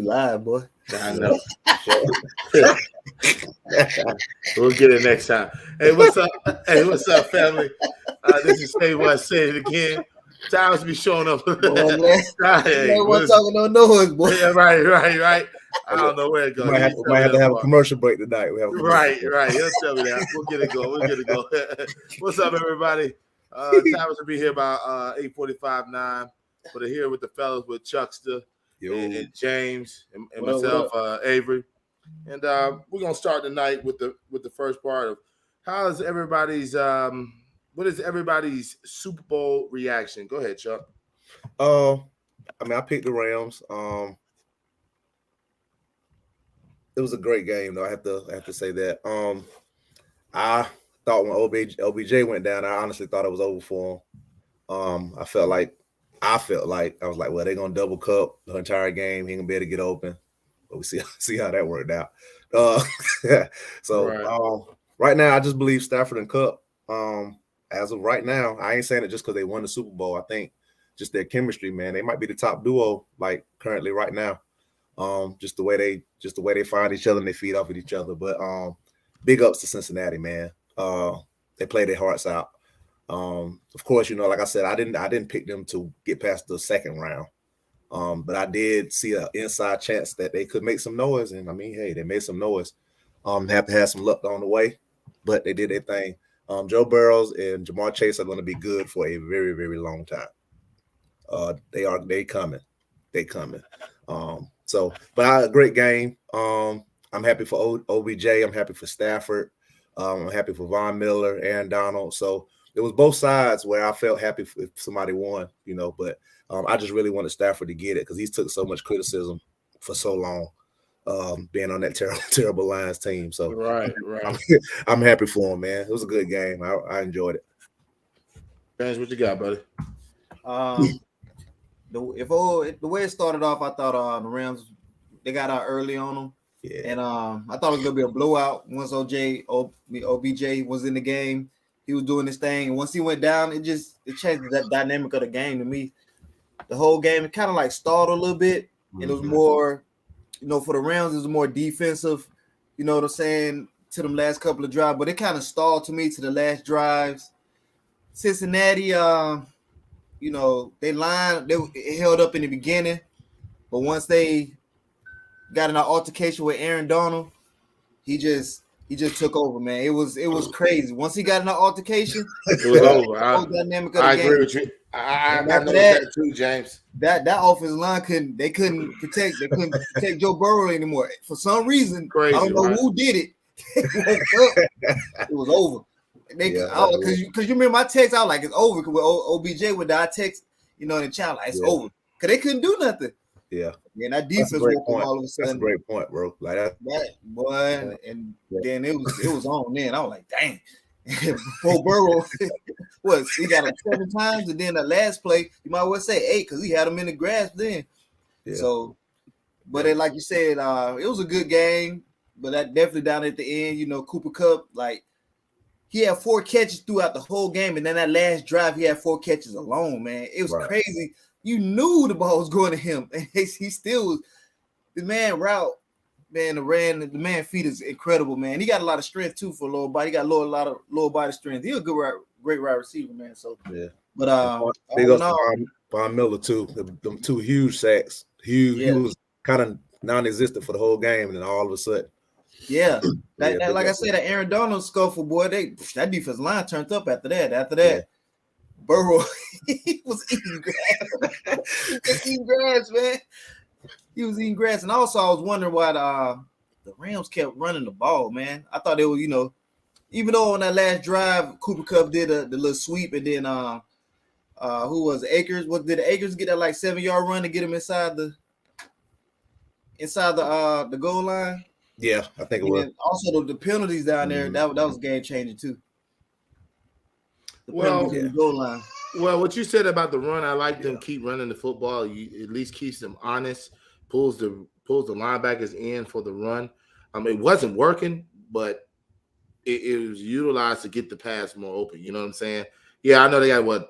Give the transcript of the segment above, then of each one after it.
You lied, boy. I know. We'll get it next time. Hey, what's up? Hey, what's up, family? This is Say What, Say It Again. Towers be showing up. Boy, man. Hey, Everyone talking no noise, boy. Yeah, right. I don't know where it goes. We might have to have a commercial break tonight. Right. He'll tell me that. We'll get it going. What's up, everybody? Towers will be here about 8:45, 9. But here with the fellas, with Chuckster and James and myself, Avery. And we're gonna start tonight with the first part of what is everybody's Super Bowl reaction? Go ahead, Chuck. I picked the Rams. It was a great game, though. I have to say that. I thought when OBJ went down, I honestly thought it was over for him. I felt like I was like, well, they're gonna double cup the entire game. He ain't gonna be able to get open. But we see how that worked out. Right now, I just believe Stafford and Cup. As of right now, I ain't saying it just because they won the Super Bowl. I think just their chemistry, man. They might be the top duo, like currently right now. Just the way they find each other and they feed off of each other. But big ups to Cincinnati, man. They played their hearts out. Of course, like I said, I didn't pick them to get past the second round. But I did see an inside chance that they could make some noise. And I mean, hey, they made some noise. Have to have some luck on the way, but they did their thing. Joe Burrows and Jamar Chase are going to be good for a very, very long time. They coming. But a great game. I'm happy for OBJ. I'm happy for Stafford. I'm happy for Von Miller and Donald. So it was both sides where I felt happy if somebody won, but I just really wanted Stafford to get it because he's took so much criticism for so long, being on that terrible Lions team. So right. I'm happy for him, man. It was a good game. I enjoyed it. James, what you got, buddy? The way it started off, I thought the Rams, they got out early on them. Yeah. And I thought it was gonna be a blowout once OBJ was in the game. He was doing his thing, and once he went down, it changed that dynamic of the game to me. The whole game, it kind of like stalled a little bit. And it was more, for the Rams, it was more defensive, you know what I'm saying, to them last couple of drives. But it kind of stalled to me to the last drives. Cincinnati, they held up in the beginning, but once they got in an altercation with Aaron Donald, he just took over, man. It was crazy. Once he got in an altercation, it was over. I agree with you. I know that too, James. That offensive line couldn't protect Joe Burrow anymore. For some reason, crazy, I don't know who did it. It was over. Because you remember my text, I was like, it's over. Because OBJ with that text, in the chat, like, it's over. Because they couldn't do nothing. Yeah. Man, that defense woke up all of a sudden. That's a great point, bro. Like that boy, and then it was on. Then I was like, dang. Before Burrow, he got him 7 times, and then the last play, you might well say 8 because he had him in the grass then. Yeah. So, but then, like you said, it was a good game, but that definitely down at the end, Cooper Kupp, like, he had 4 catches throughout the whole game, and then that last drive, he had 4 catches alone, man. It was crazy. You knew the ball was going to him, and he still was. The man route, man, the man feet is incredible, man. He got a lot of strength too for lower body. He got a lot of lower body strength. He's a great wide receiver, man. So yeah. But big up to Von Miller too. Them 2 huge sacks. Huge. Yeah. He was kind of non-existent for the whole game, and then all of a sudden. Yeah. Like I said, that Aaron Donald scuffle, boy, that defense line turned up after that. Burrow, he was eating grass. He was eating grass. And also, I was wondering why the Rams kept running the ball, man. I thought they were, even though on that last drive, Cooper Kupp did the little sweep, and then who was it? Akers? Did the Akers get that like 7-yard run to get him inside the goal line? Yeah, I think it was. And also the penalties down there, that was game changing too. Well, what you said about the run, I like them keep running the football. You at least keeps them honest. Pulls the linebackers in for the run. It wasn't working, but it was utilized to get the pass more open. You know what I'm saying? Yeah, I know they got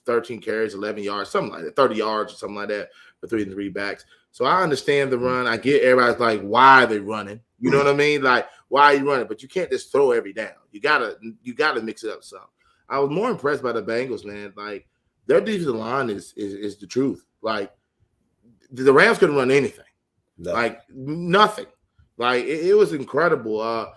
13 carries, 11 yards, something like that, 30 yards or something like that for 3 and 3 backs. So I understand the run. I get everybody's like, why are they running? You know what I mean? Like, why are you running? But you can't just throw every down. You gotta mix it up some. I was more impressed by the Bengals, man. Like, their defensive line is the truth. Like, the Rams couldn't run anything. Like, nothing. Like, it was incredible.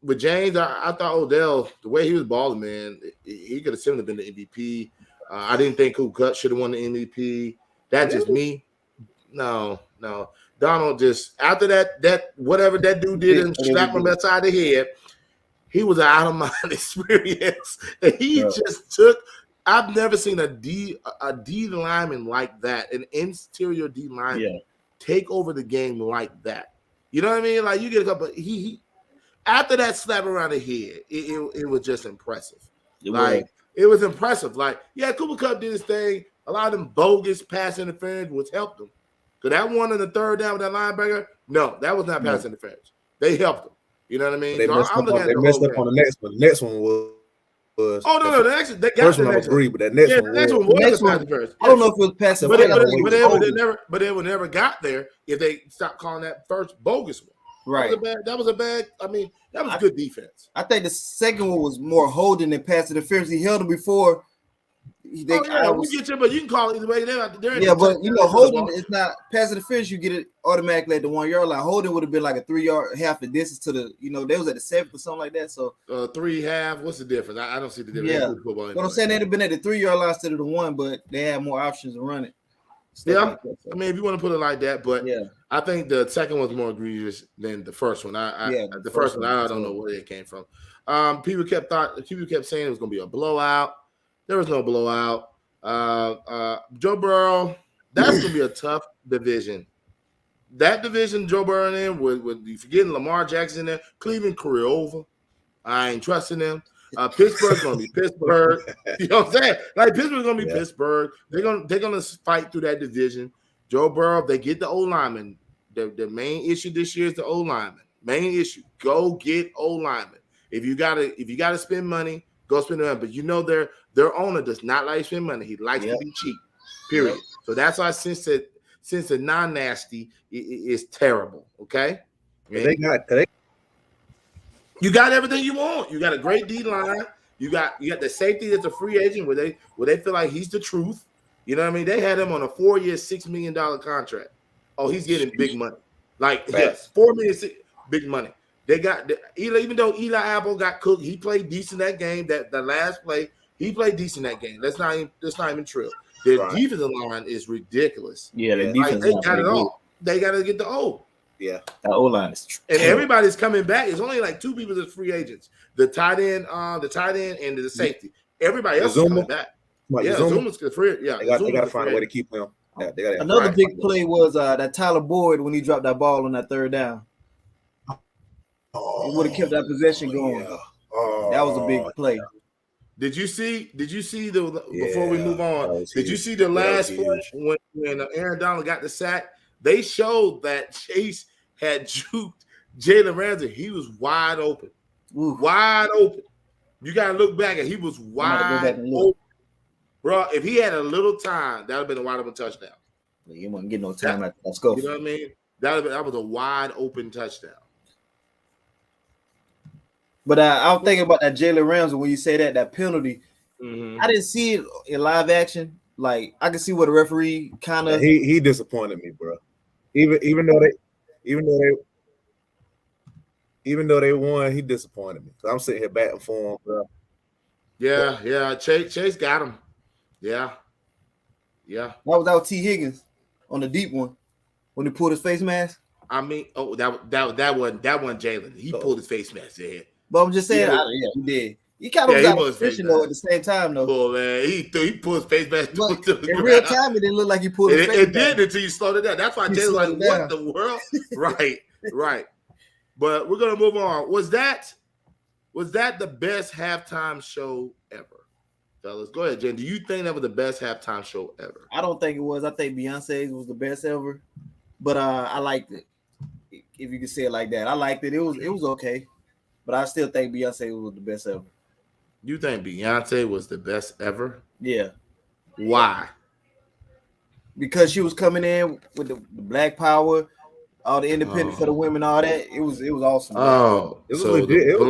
With James, I thought Odell, the way he was balling, man, he could have simply been the MVP. I didn't think Cooper Kupp should have won the MVP. That's just me. No. Donald just, after that whatever that dude did and slapped him upside the head, he was an out of mind experience. And he just took. I've never seen a D lineman like that, an interior D lineman take over the game like that. You know what I mean? Like, you get a couple. He after that slap around the head, it was just impressive. It was impressive. Like, yeah, Cooper Kupp did his thing. A lot of them bogus pass interference was helped him. Because that one on the third down with that linebacker, no, that was not pass interference. They helped him. You know what I mean? They messed up on the next one. The next one was. Oh no! The next they got first the one I next agree, but that next one was pass interference. I don't know if it was pass interference, but they would never got there if they stopped calling that first bogus one. Right. That was a bad. I mean, that was good defense. I think the second one was more holding than pass interference. He held him before. We get you, but you can call it either way. But holding is not pass interference. You get it automatically at the 1 yard line. Holding would have been like a 3 yard, half the distance to the. They was at the 7 or something like that. So 3.5. What's the difference? I don't see the difference. Yeah, but I'm saying they'd have been at the 3 yard line instead of the 1, but they had more options to run it. Like that, so. I mean, if you want to put it like that, but I think the second was more egregious than the first one. The first one, I don't know where it came from. People kept saying it was going to be a blowout. There was no blowout. Joe Burrow, that's going to be a tough division. That division Joe Burrow in with you forgetting Lamar Jackson in there, Cleveland career over. I ain't trusting them. Pittsburgh's going to be Pittsburgh. You know what I'm saying? Like, Pittsburgh's going to be Pittsburgh. They're gonna fight through that division. Joe Burrow, they get the O-lineman. The main issue this year is the O-lineman. Main issue. Go get O-lineman. If you gotta spend money, go spend it. But their owner does not like to spend money. He likes to be cheap. Period. Yep. So that's why since the non-nasty is terrible. Okay. You got everything you want. You got a great D line. You got the safety that's a free agent where they feel like he's the truth. You know what I mean? They had him on a 4-year, $6 million contract. Oh, he's getting big money. Like, yes, $4 million, big money. They got even though Eli Apple got cooked, he played decent that game. That the last play, he played decent that game. That's not even true. Their defensive line is ridiculous. Yeah, the defense they got it all. They got to get the O. Yeah, the O line is and everybody's coming back. It's only like 2 people that's free agents: the tight end, and the safety. Everybody else is coming back. Zuma's free. Yeah, they got to find a way to keep him. Yeah, another big play was that Tyler Boyd when he dropped that ball on that third down. He would have kept that possession going. That was a big play. Did you see the before we move on? Did you see the last play when Aaron Donald got the sack? They showed that Chase had juked Jalen Ramsey. He was wide open. Ooh. Wide open. You got to look back and he was wide open. Bro, if he had a little time, that would have been a wide open touchdown. You wouldn't get no time. Let's go. You know what I mean? That was a wide open touchdown. But I was thinking about that Jalen Ramsey when you say that penalty. I didn't see it in live action. Like, I can see what the referee kind of he disappointed me, bro. Even though they won, he disappointed me. So I'm sitting here batting for him, bro. Yeah. Chase got him. Yeah. That was T. Higgins on the deep one when he pulled his face mask. I mean, that wasn't Jalen. He pulled his face mask ahead. But I'm just saying, he did. He kind of was position though at the same time though. Oh man, he pulled his face mask. In real time, it didn't look like he pulled his face mask. It did until you slowed it down. That's why Jalen's like, what the world? Right. But we're gonna move on. Was that the best halftime show ever? Fellas, go ahead, Jen. Do you think that was the best halftime show ever? I don't think it was. I think Beyonce's was the best ever. But I liked it. If you could say it like that. I liked it. It was okay. But I still think Beyonce was the best ever. You think Beyonce was the best ever? Yeah. Why? because she was coming in with the Black Power, all the independent for the women, all that. It was awesome. Oh, it was so legit. It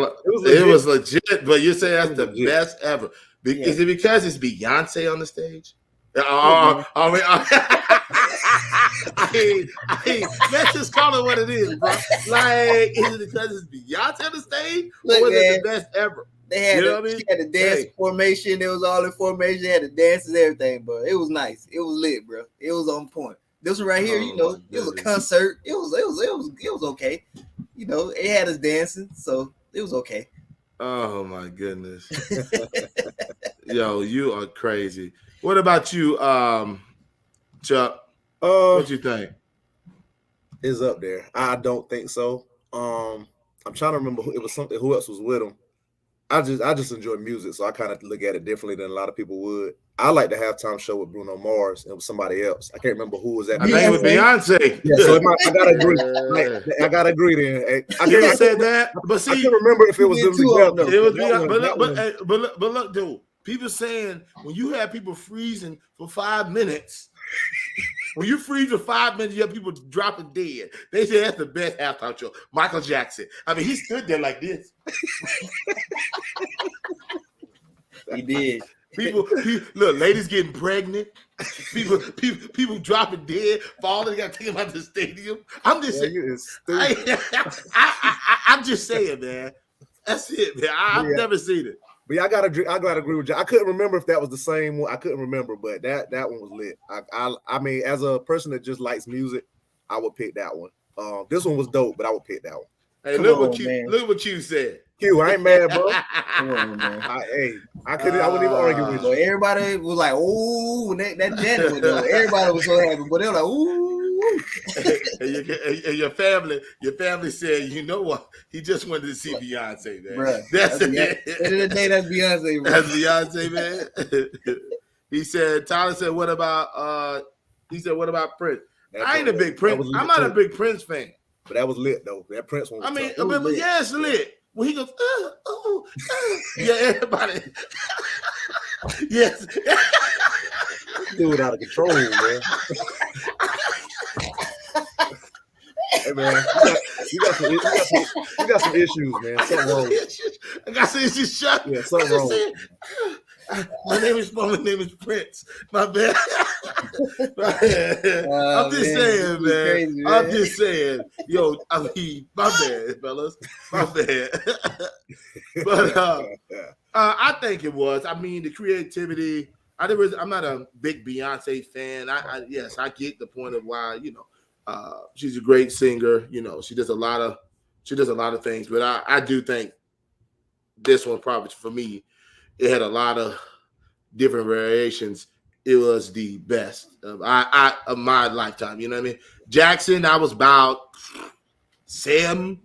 was legit. But you say that's the legit. best ever. Is it because it's Beyonce on the stage? Let's just call it what it is, bro. Like, is it because it's Beyonce on the stage, or was it the best ever? They had, she had the dance formation. It was all in formation. They had the dances, everything, but it was nice. It was lit, bro. It was on point. This one right here, it was a concert. It was okay. It had us dancing, so it was okay. Oh my goodness. Yo, you are crazy. What about you, Chuck? What you think? Is up there. I don't think so. I'm trying to remember who else was with him. I just enjoy music, so I kind of look at it differently than a lot of people would. I like the halftime show with Bruno Mars and with somebody else. I can't remember who was that. I think it was Beyonce. Yeah, so I gotta agree. I gotta agree then. I can't say that, but see, I can't remember if it was them together. It was Beyonce, but look, dude. People saying when you have people freezing for 5 minutes. When you freeze for 5 minutes, you have people dropping dead. They say that's the best halftime show. Michael Jackson. I mean, he stood there like this. He did. People, look, ladies getting pregnant. People dropping dead, falling. They got to take them out of the stadium. I'm just saying. I'm just saying, man. That's it, man. I've never seen it. But yeah, I gotta agree with you. I couldn't remember if that was the same one. I couldn't remember, but that one was lit. I mean, as a person that just likes music, I would pick that one. This one was dope, but I would pick that one. Hey, look what you said. Q, I ain't mad, bro. Come on, man. I wouldn't even argue with you. Everybody was like, "Ooh," that Janet was there. Everybody was so happy, but they were like, "Ooh." and your family said, you know what? He just wanted to see Beyonce, man. Bruh, that's it. At the end of the day, that's Beyonce, bro. That's Beyonce, man. He said, Tyler said, what about Prince? I ain't a big Prince. I'm not a big Prince fan. But that was lit though. That Prince one was lit. Yeah, it's lit. When he goes, yeah, everybody. Yes. Dude out of control, man. Hey man, you got some issues, man. Something wrong. I got some issues, Chuck. Yeah, something wrong. My name is Prince. My bad. I'm just saying, man. Crazy, man. I'm just saying, yo. I mean, my bad, fellas. My bad. But I think it was. I mean, the creativity. I'm not a big Beyonce fan. Yes, I get the point of why, she's a great singer. She does a lot of things. But I do think this one probably for me, it had a lot of different variations. It was the best of my lifetime. You know what I mean? Jackson, I was about 7,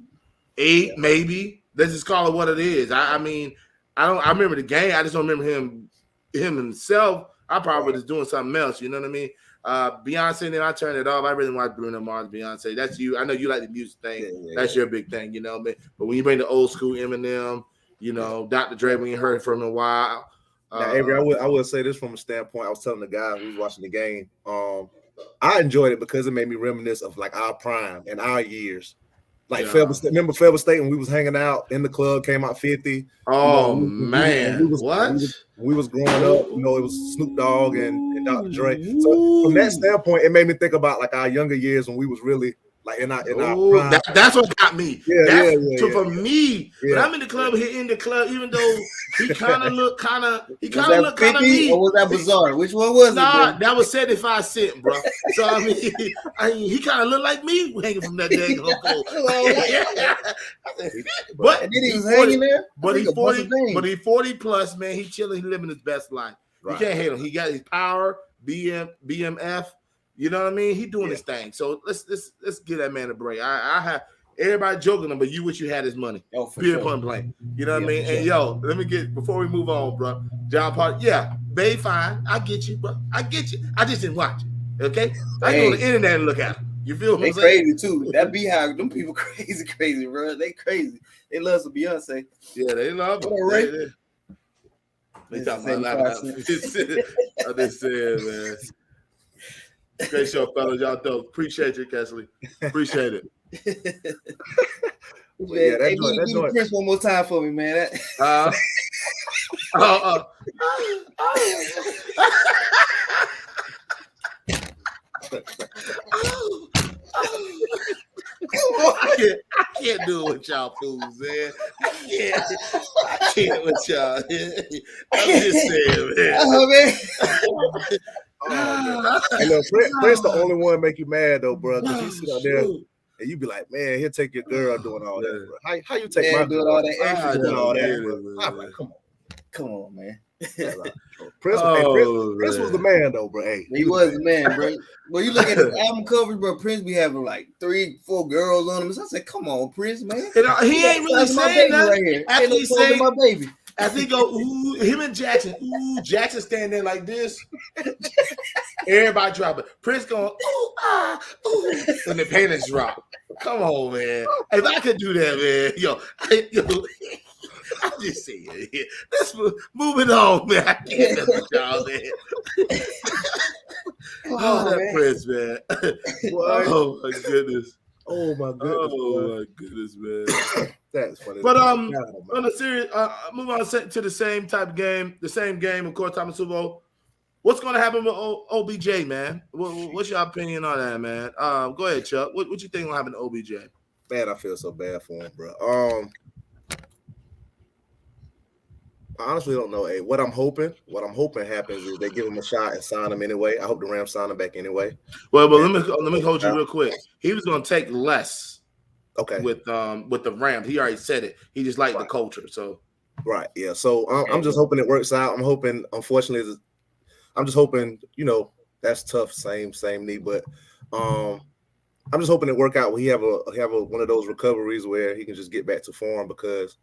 8, maybe. Let's just call it what it is. I mean, I remember the game. I just don't remember him himself. I probably was doing something else. You know what I mean? Beyonce, then I turned it off. I really watch Bruno Mars, Beyonce. That's you. I know you like the music thing. That's your big thing, But when you bring the old school Eminem, Dr. Dre, we ain't heard from him in a while. Now, Avery, I would say this from a standpoint. I was telling the guy who was watching the game. I enjoyed it because it made me reminisce of like our prime and our years. Like remember Fairwood State when we was hanging out in the club, came out 50. Oh man, what? We was growing up, it was Snoop Dogg and Dr. Dre. So from that standpoint, it made me think about like our younger years when we was really like in our prime. That's what got me. So for me, when I'm in the club, even though he kind of looked kind of me. Or was that bizarre? Which one was it? Nah, that was 75 cents, bro. So I mean, he kind of looked like me hanging from that dang pole. But and then he was hanging there. But he's 40. But he's 40 plus, man. He's chilling. He's living his best life. Right. You can't hate him. He got his power, BMF. You know what I mean? He doing his thing. So let's give that man a break. I have everybody joking him, but you wish you had his money. Oh, for Pure sure. point blank. You know what I mean? And yo, let me get before we move on, bro. John Paul, Bay fine. I get you, bro. I get you. I just didn't watch it. Okay? I go on the internet and look at him. You feel what I'm saying? Crazy too. That Beehive, them people crazy, bro. They crazy. They love some Beyonce. Yeah, they love her. Right? They talking about a lot of I just said, man. Great show, fellas. Y'all dope. Appreciate you, Kesley. Appreciate it. Man, hey, do Prince one more time for me, man. I can't do it with y'all fools, man. I can't with y'all. I'm just saying, man. Oh, man. Hey, look, Prince the only one make you mad though, bro. Because he sit out there and you be like, man, he'll take your girl doing all that, bro. How you take my doing all that extra doing all that, bro? I'm like, come on, man. Prince was the man though, bro. Hey, he was the man, bro. When you look at the album cover, bro, Prince be having like 3-4 girls on him. So I said, "Come on, Prince, man." He ain't really saying that. Right after he say my baby, after he go, ooh, him and Jackson, Jackson standing there like this. Everybody drop it. Prince going, ooh, ah, ooh, when the panties drop. Come on, man. If I could do that, man, I'm just saying. Let's moving on, man. I can't mess with y'all, man. That Prince, man. Oh my goodness. Oh my goodness. Oh my goodness, man. That's funny. But on the series, move on to the same type of game, the same game, of course, time of Super Bowl. What's going to happen with OBJ, man? What's your opinion on that, man? Go ahead, Chuck. What you think will happen to OBJ? Man, I feel so bad for him, bro. I honestly don't know. Hey, what I'm hoping happens is they give him a shot and sign him anyway. I hope the Rams sign him back anyway. Well, but let me hold you real quick. He was going to take less. Okay. With the Rams, he already said it. He just liked the culture. So. Right. Yeah. So I'm just hoping it works out. I'm hoping. Unfortunately, I'm just hoping. That's tough. Same knee, but I'm just hoping it work out. We have one of those recoveries where he can just get back to form because.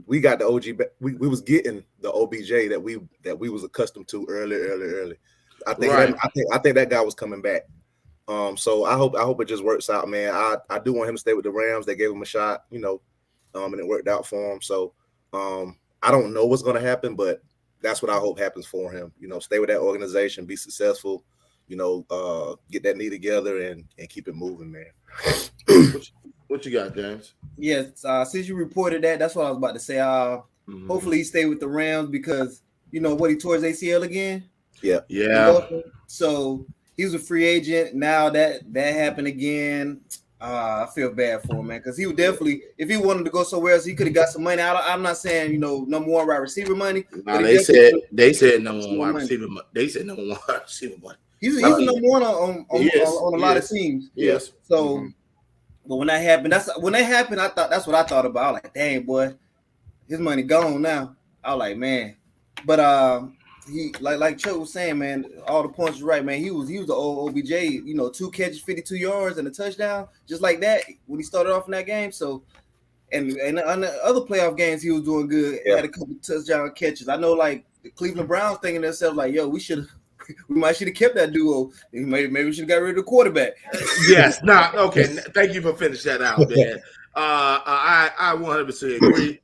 We got the OG. We was getting the OBJ that we was accustomed to early. I think that guy was coming back. So I hope it just works out, man. I do want him to stay with the Rams. They gave him a shot, and it worked out for him. So I don't know what's gonna happen, but that's what I hope happens for him. Stay with that organization, be successful. Get that knee together and keep it moving, man. What you got, James? Yes, since you reported that's what I was about to say. Hopefully he stay with the Rams because he tore his ACL again. Yeah. So he was a free agent. Now that happened again. I feel bad for him, man, because he would definitely, if he wanted to go somewhere else, he could have got some money. I'm not saying number one wide receiver money. Nah, they said number one wide receiver money. They said number one wide receiver money. He's number one on a lot of teams. Yes. So. But when that happened, that's what I thought about. I was like, dang, boy, his money gone now. I was like, man. But he like Chuck was saying, man, all the points were right, man. He was the old OBJ, 2 catches, 52 yards, and a touchdown, just like that when he started off in that game. So and on the other playoff games, he was doing good. Yeah. Had a couple touchdown catches. I know like the Cleveland Browns thinking themselves like, yo, we might should have kept that duo. Maybe we should have got rid of the quarterback. Yes. Okay. Thank you for finishing that out, man. I 100% agree.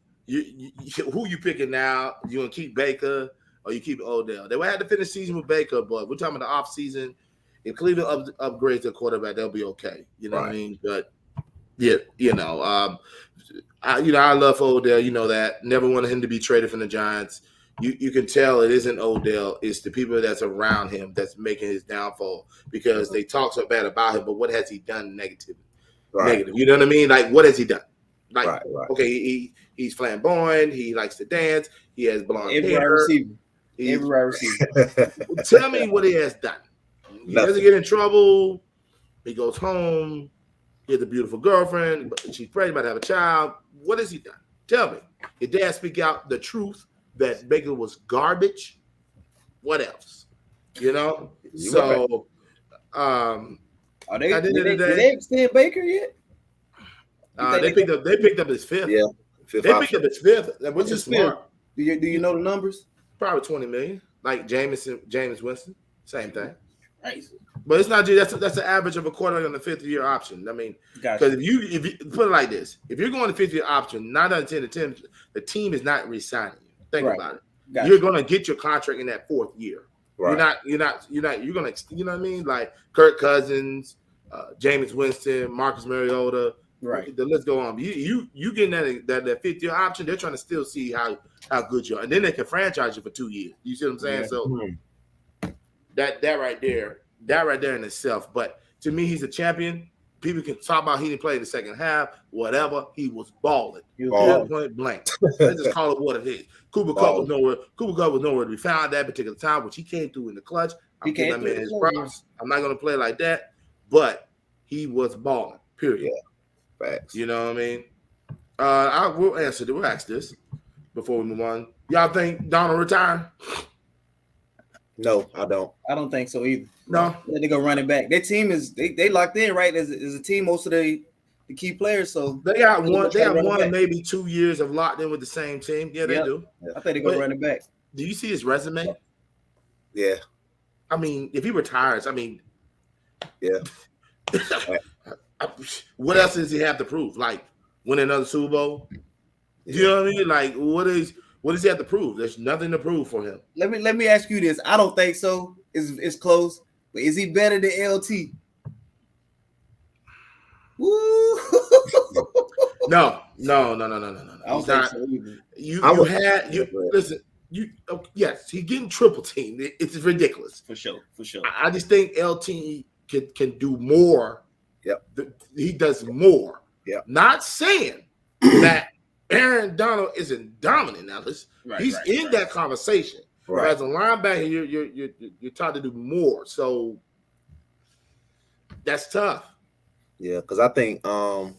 Who you picking now? You gonna keep Baker or you keep Odell? They would have to finish the season with Baker, but we're talking about the off season. If Cleveland upgrades their quarterback, they'll be okay. You know what I mean? But yeah, I love Odell. You know that. Never wanted him to be traded from the Giants. You can tell it isn't Odell. It's the people that's around him that's making his downfall because they talk so bad about him. But what has he done negative? You know what I mean? Like, what has he done? Like, okay, he's flamboyant. He likes to dance. He has blonde hair. Every wide receiver. Tell me what he has done. He doesn't get in trouble. He goes home. He has a beautiful girlfriend. She's pregnant, about to have a child. What has he done? Tell me. Your dad speak out the truth that Baker was garbage. What else? So, are they extend Baker yet? They picked up his fifth. Yeah, they picked up his fifth, which is smart. Do you know the numbers? Probably 20 million, like James Winston, same thing. Nice. But it's not that's the average of a quarterback on the 5th-year option. I mean, because if you put it like this, if you're going to 5th-year option, 9 out of 10 the team is not re-signing you. Think about it. You're going to get your contract in that 4th year. Right. You're gonna, you know what I mean? Like Kirk Cousins, Jameis Winston, Marcus Mariota. Right. The list go on. You getting that 5th-year option? They're trying to still see how good you are, and then they can franchise you for 2 years. You see what I'm saying? Yeah. So that right there in itself. But to me, he's a champion. People can talk about he didn't play in the second half, whatever. He was balling. Point blank. Let's just call it what it is. Cooper Kupp was nowhere to be found at that particular time, which he came through in the clutch. I'm giving that man his props. I'm not going to play like that, but he was balling. Period. Yeah. Facts. You know what I mean? We'll ask this before we move on. Y'all think Donald retire? No, I don't. I don't think so either. No, they go running back. Their team is they locked in, right? As a team, most of the key players. So they got one. They have one, maybe 2 years of locked in with the same team. Yeah, they do. I think they go running back. Do you see his resume? Yeah. I mean, if he retires, yeah. What else does he have to prove? Like win another Super Bowl? You know what I mean? Like what does he have to prove? There's nothing to prove for him. Let me ask you this. I don't think so. It's close, but is he better than LT? Woo! No. I don't think so either. Listen. Yes, he's getting triple teamed. It's ridiculous. For sure. I just think LT can do more. Yep. He does more. Yep. Not saying that Aaron Donald isn't dominant now. He's in that conversation. Right. As a linebacker, you're taught to do more. So that's tough. Yeah, because I think I'm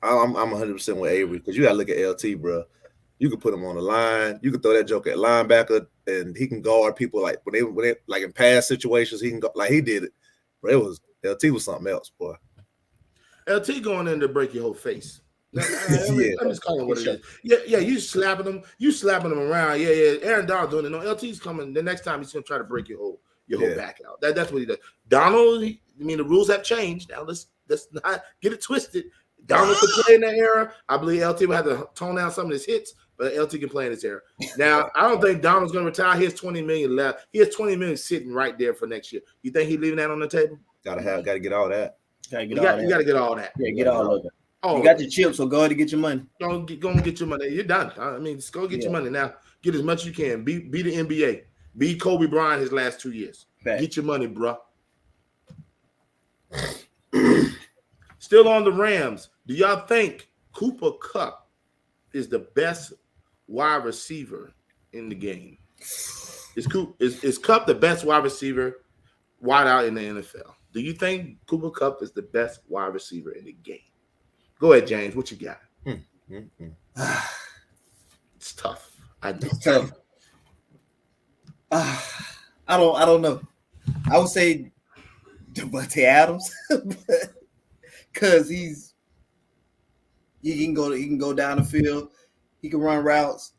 100% with Avery because you got to look at LT, bro. You can put him on the line. You can throw that joke at linebacker, and he can guard people like when they like in past situations. He can go like he did it. But LT was something else, boy. LT going in to break your whole face. I'm just calling it what it is. Yeah, you slapping him around. Yeah. Aaron Donald doing it. No, LT's coming. The next time he's gonna try to break your whole back out. That's what he does. Donald, the rules have changed. Now let's not get it twisted. Donald could play in that era. I believe LT will have to tone down some of his hits, but LT can play in this era. Now, I don't think Donald's gonna retire. He has $20 million left. He has $20 million sitting right there for next year. You think he's leaving that on the table? Gotta get all that. You gotta get all that. Yeah, get all of it. Oh, you got your chips, so go ahead and get your money. Go and get your money. You're done. Just go get your money now. Get as much as you can. Be the NBA. Be Kobe Bryant his last 2 years. Fact. Get your money, bro. Still on the Rams. Do y'all think Cooper Kupp is the best wide receiver in the game? Is Kupp the best wide receiver wide out in the NFL? Do you think Cooper Kupp is the best wide receiver in the game? Go ahead, James. What you got? It's tough. I know. It's tough. I don't know. I would say Devontae Adams, because he can go down the field, he can run routes,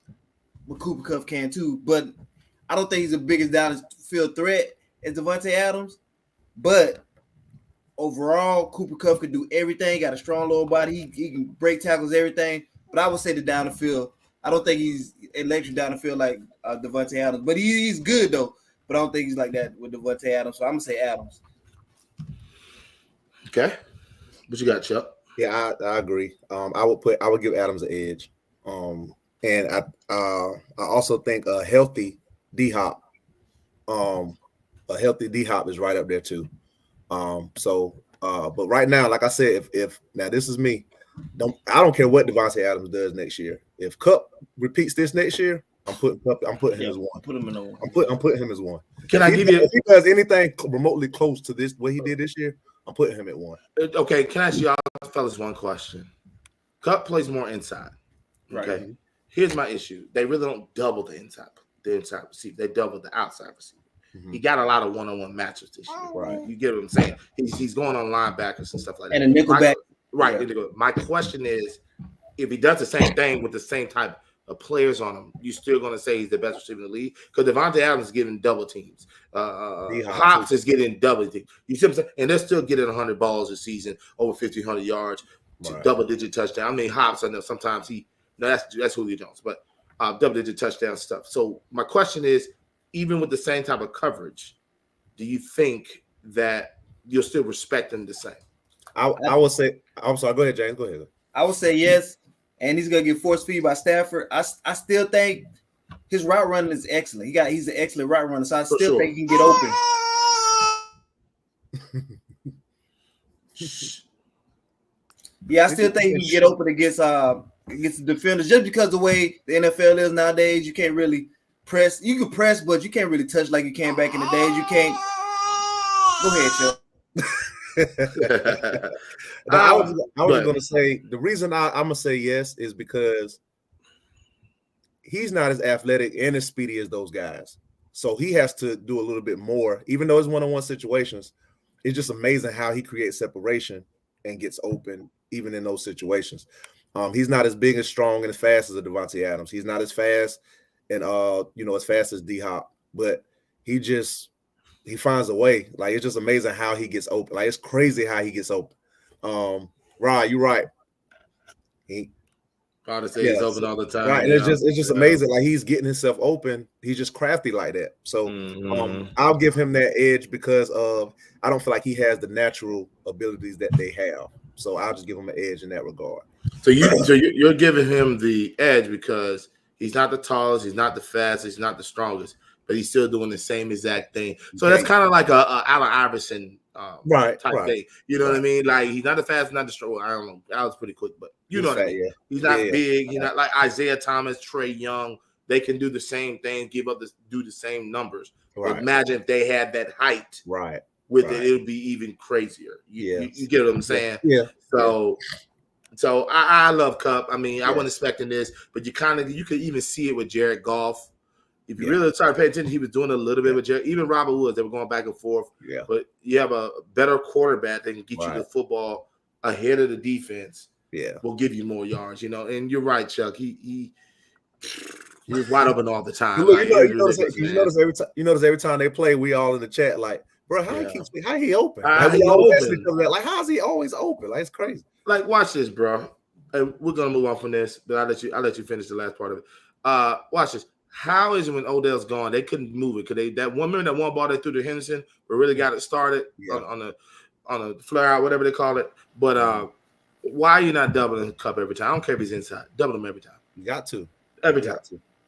but Cooper Kupp can too. But I don't think he's the biggest down the field threat as Devontae Adams. But overall, Cooper Kupp can do everything. Got a strong lower body. He can break tackles, everything. But I would say the down the field. I don't think he's electric down the field like Devontae Adams. But he's good though. But I don't think he's like that with Devontae Adams. So I'm gonna say Adams. Okay. What you got, Chuck? Yeah, I agree. I would give Adams an edge. And I also think a healthy D-Hop. A healthy D-Hop is right up there too. But right now, like I said, if now this is me, I don't care what Devontae Adams does next year. If Kupp repeats this next year, I'm putting him as one. Put him in one. I'm putting him as one. If he does anything remotely close to this what he did this year, I'm putting him at one. Okay, can I ask y'all fellas one question? Kupp plays more inside. Okay. Right. Here's my issue. They really don't double the inside receiver. They double the outside receiver. Mm-hmm. He got a lot of one-on-one matches this year. Right. You get what I'm saying? He's going on linebackers and stuff like that. And a nickel back. Right. Yeah. My question is, if he does the same thing with the same type of players on him, you still going to say he's the best receiver in the league? Because Devontae Adams is getting double teams. Hops is getting double teams. You see what I'm saying? And they're still getting 100 balls a season, over 1,500 yards, double-digit touchdown. I mean, Hops, I know sometimes that's Julio Jones, but double-digit touchdown stuff. So my question is, even with the same type of coverage, do you think that you'll still respect him the same? I would say, I'm sorry, go ahead, James. Go ahead. I would say yes, and he's gonna get force feed by Stafford. I still think his route running is excellent. He's an excellent route runner, so I still think he can get open. Yeah, I still think he can get open against the defenders, just because the way the NFL is nowadays. You can't really press. You can press, but you can't really touch like you can back in the days. You can't. Go ahead, Chuck. I was going to say the reason I'm going to say yes is because he's not as athletic and as speedy as those guys. So he has to do a little bit more, even though it's one-on-one situations. It's just amazing how he creates separation and gets open even in those situations. He's not as big and strong and as fast as a Devontae Adams. He's not as fast and as fast as D-Hop, but he finds a way. Like, it's just amazing how he gets open. Like, it's crazy how he gets open. Rod, you're right. He's open all the time. Right. And it's just amazing. Like, he's getting himself open. He's just crafty like that. So I'll give him that edge because I don't feel like he has the natural abilities that they have. So I'll just give him an edge in that regard. So you're giving him the edge because he's not the tallest, he's not the fastest, he's not the strongest, but he's still doing the same exact thing. So that's kind of like a Allen Iverson type thing. You know what I mean? Like, he's not the fastest, not the strong. I don't know. Allen's pretty quick, but you know what I mean. Yeah. He's not big. He's not like Isaiah Thomas, Trey Young. They can do the same thing, do the same numbers. Right. Imagine if they had that height. Right. With it would be even crazier. You get what I'm saying? Yeah. So I love Kupp. I mean, I wasn't expecting this, but you could even see it with Jared Goff. If you really started paying attention, he was doing a little bit with Jared. Even Robert Woods, they were going back and forth. Yeah. But you have a better quarterback that can get you the football ahead of the defense. Yeah. Will give you more yards, And you're right, Chuck. He was wide open all the time. Look, you notice every time they play, we all in the chat like, bro, how he open? Like, how is he always open? Like, it's crazy. Like, watch this, bro. And we're gonna move on from this, but I'll let you finish the last part of it. Watch this. How is it when Odell's gone? They couldn't move it. Could they? That one ball they threw to Henderson, but really got it started on a flare out, whatever they call it. But why are you not doubling Kupp every time? I don't care if he's inside. Double him every time. You got to. Every time.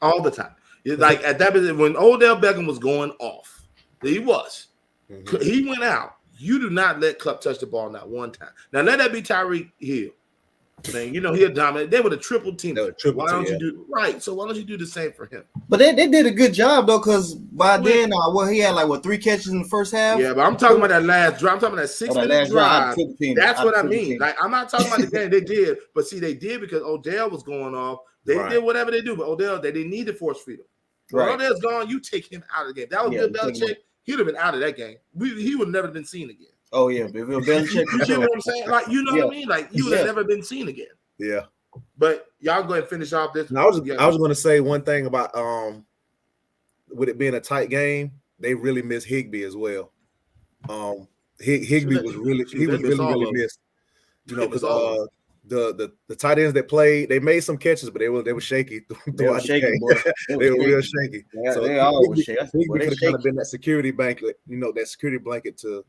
All the time. Like, at that when Odell Beckham was going off, he was. Mm-hmm. He went out. You do not let Kupp touch the ball not one time. Now let that be Tyreek Hill. Man, he'll dominate. They were the triple team. Why don't you do right? So why don't you do the same for him? But they did a good job though, because by then, he had 3 catches in the first half. Yeah, but I'm talking about that last drive. I'm talking about that 6-minute drive. That's what I mean. Like, I'm not talking about the game they did, but see, they did because Odell was going off. They did whatever they do, but Odell, they didn't need to force feed him. When Odell's gone, you take him out of the game. That was Bill Belichick. He'd have been out of that game. He would have never been seen again. Oh yeah, Bill Belichick. You get what I'm saying? Like, you know what I mean? Like, you would have never been seen again. Yeah. But y'all go ahead and finish off this. I was going to say one thing about with it being a tight game, they really miss Higbee as well. Higbee was really missed. Because the tight ends that played, they made some catches, but they were shaky throughout the game. They were real shaky. Yeah, so they always shaky. Higbee could have kind of been that security blanket, that security blanket to.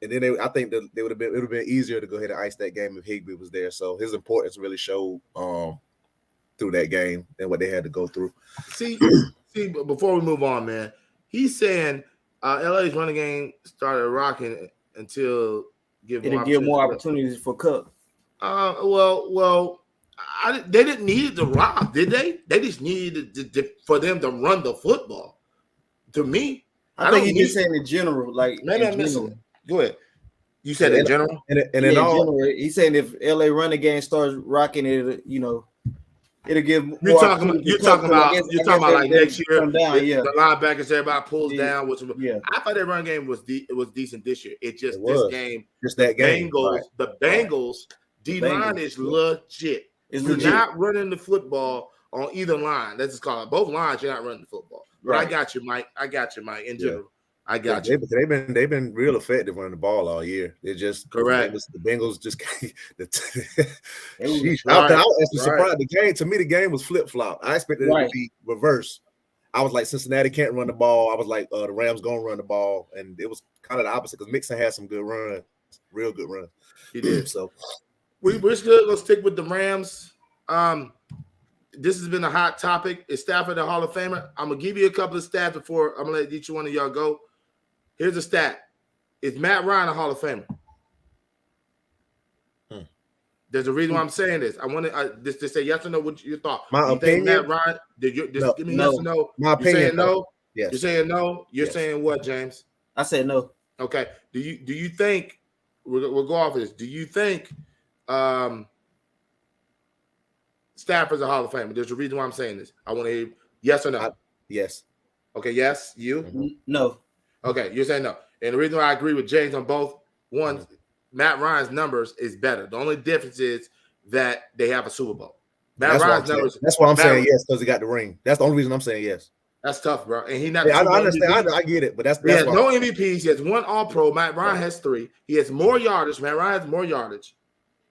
And then I think it would have been easier to go ahead and ice that game if Higbee was there. So his importance really showed through that game and what they had to go through. See, before we move on, man, he's saying LA's running game started rocking until give more opportunities for Kupp. They didn't need it to rock, did they? They just needed for them to run the football. To me, I think he's just saying in general, like maybe I'm missing it. Go ahead. You said in general? And in general, he's saying if LA running game starts rocking, it'll give more. You're talking about like next year. The linebackers, everybody pulls down. I thought their run game was decent this year. The Bengals D-line is legit. You're not running the football on either line. Let's just call it. Both lines, you're not running the football. But I got you, Mike. In general. I got you. They've been real effective running the ball all year. They're just correct. The Bengals just I was actually surprised. The game, to me, the game was flip flop. I expected it to be reverse. I was like, Cincinnati can't run the ball. I was like, the Rams gonna run the ball, and it was kind of the opposite because Mixon had some good runs, real good runs. He did. So we're still gonna stick with the Rams. This has been a hot topic. Is Stafford a Hall of Famer? I'm gonna give you a couple of stats before I'm gonna let each one of y'all go. Here's a stat: is Matt Ryan a Hall of Famer? There's a reason why I'm saying this. I want to just say yes or no. What your thought? My you opinion. Think Matt Ryan? Give me yes or no. My opinion. You're saying no. Yes. You're saying no. You're Yes. saying what, James? I said no. Okay. Do you think we'll go off of this? Do you think Stafford's a Hall of Famer? There's a reason why I'm saying this. I want to hear yes or no. Yes. Okay. Yes. You? Mm-hmm. No. Okay. You're saying no. And the reason why I agree with James on both, one, Matt Ryan's numbers is better. The only difference is that they have a Super Bowl. Matt Ryan's numbers. That's why I'm saying yes, because he got the ring. That's the only reason I'm saying yes. That's tough, bro. And he not. Yeah, I understand. I get it, but that's he has no MVPs. He has one All-Pro. Matt Ryan has 3. He has more yardage. Matt Ryan has more yardage.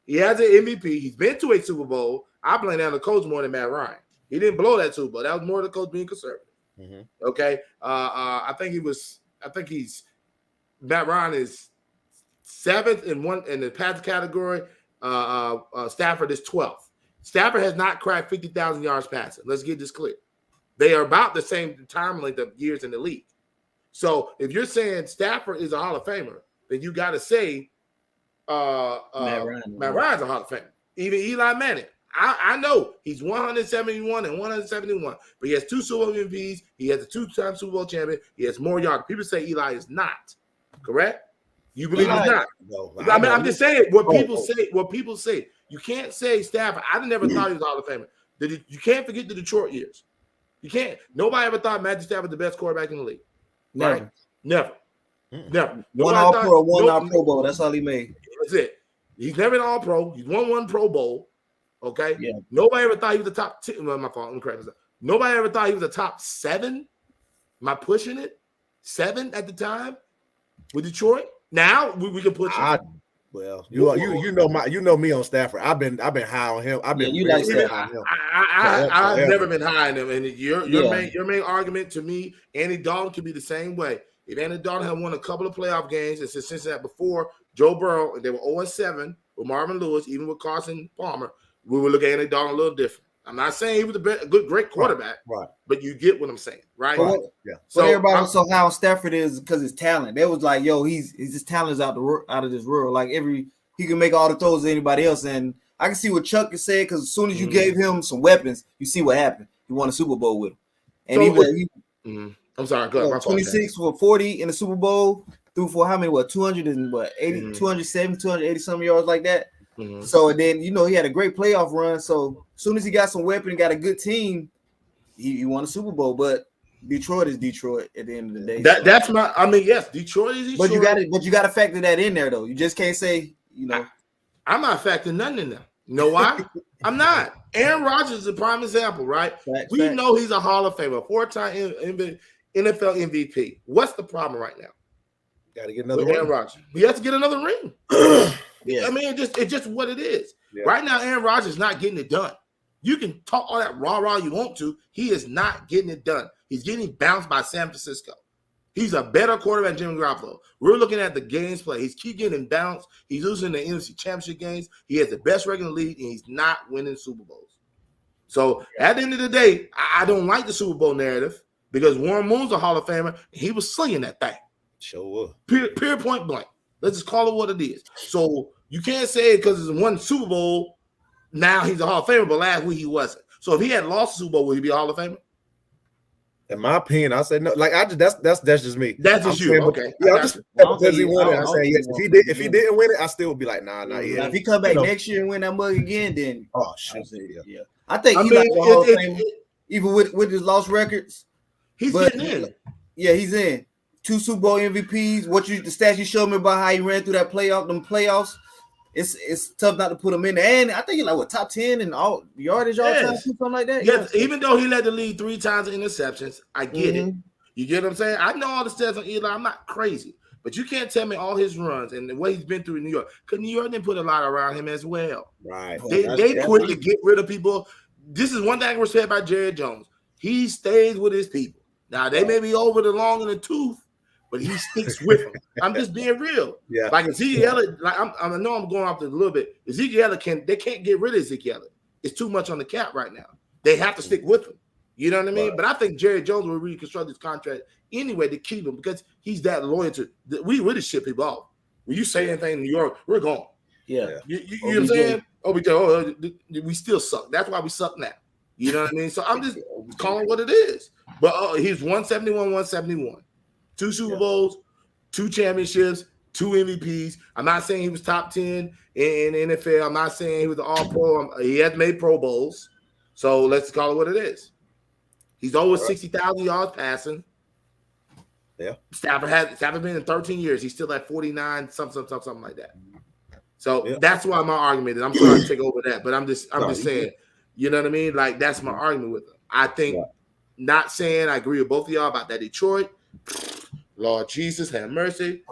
He has an MVP. He's been to a Super Bowl. I blame that on the coach more than Matt Ryan. He didn't blow that Super Bowl. That was more the coach being conservative. Mm-hmm. Okay. I think he's Matt Ryan is 7th in the pass category. Stafford is 12th. Stafford has not cracked 50,000 yards passing. Let's get this clear. They are about the same time length of years in the league. So if you're saying Stafford is a Hall of Famer, then you got to say Matt Ryan's a Hall of Famer. Even Eli Manning. I know he's 171 and 171, but he has 2 Super Bowl MVPs. He has a 2-time Super Bowl champion. He has more yards. People say Eli is not. Correct? You believe he's not? No, I'm just saying what people say. What people say. You can't say Stafford. I never thought he was a Hall of Famer. You can't forget the Detroit years. You can't. Nobody ever thought Matthew Stafford was the best quarterback in the league. Never. Right? Never. One All-Pro, one All-Pro Bowl. That's all he made. That's it. He's never an All-Pro. He's won 1 Pro Bowl. Okay. Yeah. Nobody ever thought he was the top 10. My fault. I'm correct. Nobody ever thought he was the top 7. Am I pushing it? 7 at the time with Detroit. Now we can push it. Well, you know me on Stafford. I've been high on him. I've been like high on him. I've never been high on him. And your main argument to me, Andy Dalton could be the same way. If Andy Dalton had won a couple of playoff games and since that before Joe Burrow, and they were 0-7 with Marvin Lewis, even with Carson Palmer, we would look at Andy Dalton a little different. I'm not saying he was a great quarterback, right? But you get what I'm saying, right? Yeah. So everybody was so high on Stafford is because his talent. They was like, yo, his talent is out of this world. Like he can make all the throws to anybody else. And I can see what Chuck is saying because as soon as you gave him some weapons, you see what happened. He won a Super Bowl with him, and I'm sorry, go ahead. 26 for 40 in the Super Bowl, threw for how many? 280, 270, 280 some yards like that. Mm-hmm. So then he had a great playoff run. So as soon as he got some weapon and got a good team, he won a Super Bowl. But Detroit is Detroit at the end of the day. That's yes, Detroit is Detroit. But you got to factor that in there though. You just can't say I'm not factoring nothing in there. You know why? I'm not. Aaron Rodgers is a prime example, right? We know he's a Hall of Famer, 4-time NFL MVP. What's the problem right now? Got to get another ring. Aaron Rodgers. He has to get another ring. Yeah. I mean, it's just what it is. Yeah. Right now, Aaron Rodgers is not getting it done. You can talk all that rah-rah you want to. He is not getting it done. He's getting bounced by San Francisco. He's a better quarterback than Jimmy Garoppolo. We're looking at the games play. He's keep getting bounced. He's losing the NFC Championship games. He has the best record in the league, and he's not winning Super Bowls. So at the end of the day, I don't like the Super Bowl narrative because Warren Moon's a Hall of Famer, and he was slinging that thing. Sure. Period, point blank. Let's just call it what it is. So you can't say because it's one Super Bowl, now he's a Hall of Famer, but last week he wasn't. So if he had lost the Super Bowl, would he be a Hall of Famer? In my opinion, I say no. Like that's just me. That's just you. Okay. Yeah, because he won it. I say yes. If he didn't win it, I still would be like, nah, not yet. If he come back next year and win that mug again, then shit. Yeah. I think he's like a Hall of Famer, even with his lost records. He's getting in. Yeah, he's in. 2 Super Bowl MVPs. The stats you showed me about how he ran through them playoffs. It's tough not to put him in there. And I think he's like top 10 in all yardage all time, something like that. Yes, even though he led the league 3 times in interceptions, I get it. You get what I'm saying? I know all the stats on Eli. I'm not crazy, but you can't tell me all his runs and the way he's been through in New York. Because New York didn't put a lot around him as well. Right. They quick to get rid of people. This is one thing I respect about Jerry Jones. he stays with his people. Now they may be over the long in the tooth, but he sticks with them. I'm just being real. Yeah. Like Ezekiel Elliott, like I know I'm going off this a little bit. Ezekiel Elliott they can't get rid of Ezekiel Elliott. It's too much on the cap right now. They have to stick with him. You know what I mean? Right. But I think Jerry Jones will reconstruct his contract anyway to keep him because he's that loyal to. We really ship people off. When you say anything in New York, we're gone. Yeah. You know what I'm saying? We still suck. That's why we suck now. You know what I mean? So I'm just calling what it is. But he's 171, 171. 2 Super Bowls, 2 championships, 2 MVPs. I'm not saying he was top 10 in NFL. I'm not saying he was an all-pro. He has made Pro Bowls. So let's call it what it is. He's over 60,000 yards passing. Yeah. Stafford been in 13 years. He's still at 49, something like that. So that's why my argument is. I'm sorry to take over that, but I'm just saying, you know what I mean? Like that's my argument with him. I think, not saying I agree with both of y'all about that Detroit. Lord Jesus, have mercy.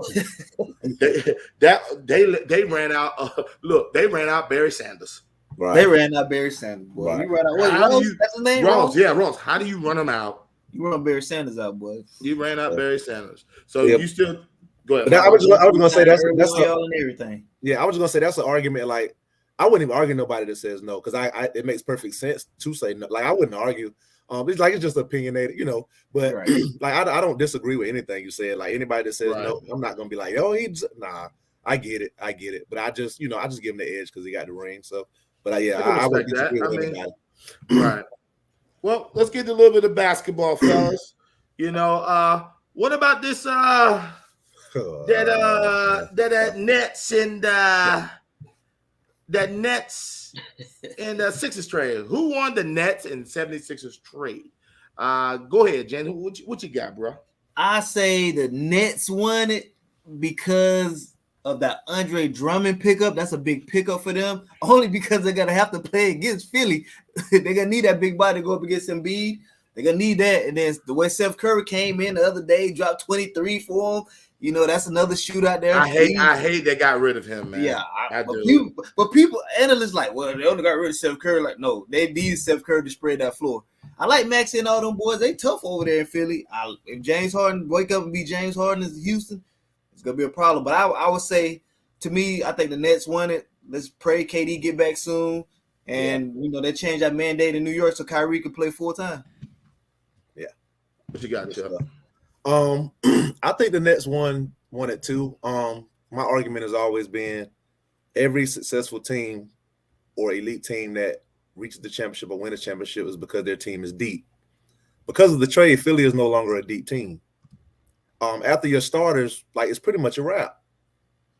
they ran out. Look, they ran out Barry Sanders. Right. They ran out Barry Sanders. Boy. Right. You ran out. That's his name. Ross. Yeah, Ross. How do you run them out? You run Barry Sanders out, boy. You ran out Barry Sanders. So you still go ahead. But I was gonna say that's everything. Yeah, I was gonna say that's an argument. Like I wouldn't even argue nobody that says no because it makes perfect sense to say no. Like I wouldn't argue. It's just opinionated, you know. But like I don't disagree with anything you said. Like anybody that says no, I'm not gonna be like, oh, nah. I get it. But I just give him the edge because he got the ring. So, but I would disagree with anybody. Right. Well, let's get to a little bit of basketball, fellas. You know, what about this? That Nets and that Nets and Sixers trade. Who won the Nets and 76ers trade? Go ahead, Jen. What you got, bro? I say the Nets won it because of that Andre Drummond pickup. That's a big pickup for them. Only because they're gonna have to play against Philly. They're gonna need that big body to go up against Embiid. They're gonna need that. And then the way Steph Curry came in the other day, dropped 23 for him. You know, that's another shootout there. I hate they got rid of him, man. Yeah, I do. But people, analysts like, well, they only got rid of Steph Curry. Like, no, they need Steph Curry to spread that floor. I like Maxey and all them boys. They tough over there in Philly. If James Harden wake up and be James Harden in Houston, it's gonna be a problem. But I would say, to me, I think the Nets won it. Let's pray KD get back soon, and they changed that mandate in New York so Kyrie could play full time. Yeah, what you got, Chuck? I think the Nets won it too. My argument has always been every successful team or elite team that reaches the championship or win a championship is because their team is deep. Because of the trade, Philly is no longer a deep team. After your starters, like it's pretty much a wrap.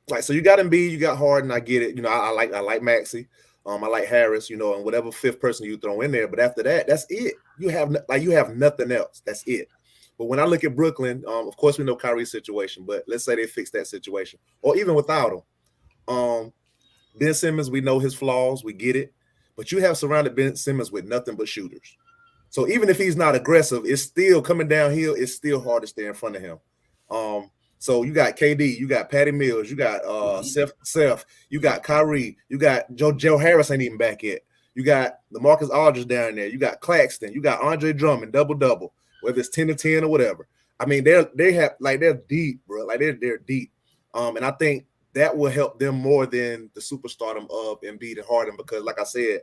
Like so, you got Embiid, you got Harden. I get it. You know, I like Maxey. I like Harris. You know, and whatever fifth person you throw in there. But after that, that's it. You have nothing else. That's it. But when I look at Brooklyn, of course we know Kyrie's situation, but let's say they fix that situation, or even without him. Ben Simmons, we know his flaws, we get it, but you have surrounded Ben Simmons with nothing but shooters. So even if he's not aggressive, it's still coming downhill. It's still hard to stay in front of him. So you got KD, you got Patty Mills, you got Seth, you got Kyrie, you got Joe Harris ain't even back yet. You got LaMarcus Aldridge down there. You got Claxton, you got Andre Drummond, double. Whether it's 10-10 or whatever. I mean, they're deep, bro. Like they're deep. And I think that will help them more than the superstardom of Embiid and Harden, because like I said,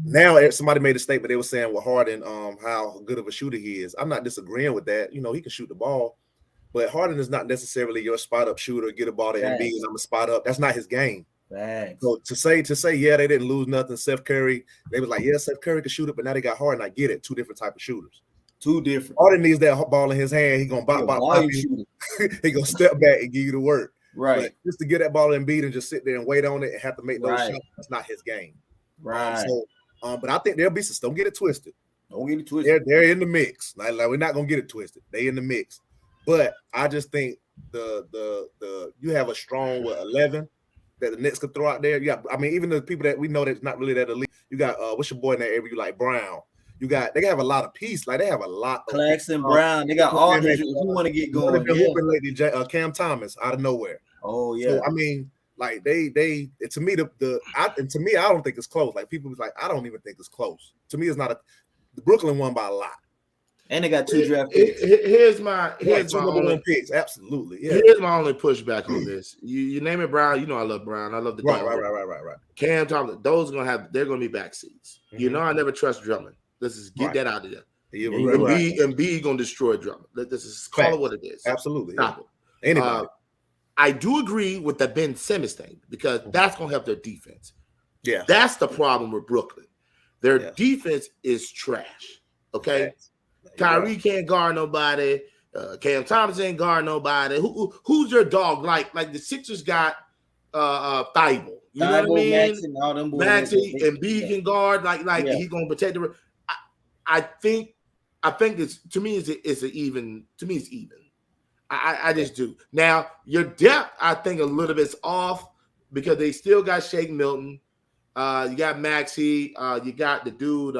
now somebody made a statement. They were saying with Harden, how good of a shooter he is. I'm not disagreeing with that. You know, he can shoot the ball, but Harden is not necessarily your spot up shooter. Get a ball to Embiid and I'm a spot up. That's not his game. Thanks. So to say, yeah, they didn't lose nothing. Steph Curry, they was like, yeah, Steph Curry could shoot it, but now they got Harden. I get it. 2 different type of shooters. 2 different. Harden needs that ball in his hand. He gonna bop. He gonna step back and give you the work. Right. But just to get that ball in Embiid and just sit there and wait on it and have to make those shots, that's not his game. Right. But I think there'll be some. Don't get it twisted. Don't get it twisted. They're in the mix. Like we're not gonna get it twisted. They in the mix. But I just think the you have a strong 11. That the Nets could throw out there. Yeah, I mean, even the people that we know that's not really that elite. You got what's your boy in that area? You like Brown. They have a lot of peace. Like they have a lot of Claxton, Brown. They got all who want to get going. Lately, Cam Thomas out of nowhere. Oh yeah. So I mean, Like they to me I don't think it's close. Like people was like, I don't even think it's close. To me, it's not the Brooklyn won by a lot. And they got 2 draft picks. Here's my only picks. Absolutely. Yeah. Here's my only pushback on this. You name it Brown. You know I love Brown. I love the dog. Right. Cam Thompson. Those they're gonna be back seats. You know I never trust Drummond. Let's just get that out of there. And B gonna destroy Drummond. Let's just call it what it is. Absolutely. Stop it. Anybody. I do agree with the Ben Simmons thing because that's gonna help their defense. Yeah. That's the problem with Brooklyn. Their defense is trash. Okay. Kyrie can't guard nobody. Cam Thompson ain't guard nobody. Who's your dog? Like the Sixers got Thibault. You know what I mean? Maxey and B can guard. Like he's gonna protect the. I think it's to me it's even. To me it's even. I just do. Now your depth I think a little bit's off because they still got Shake Milton. You got Maxey. You got the dude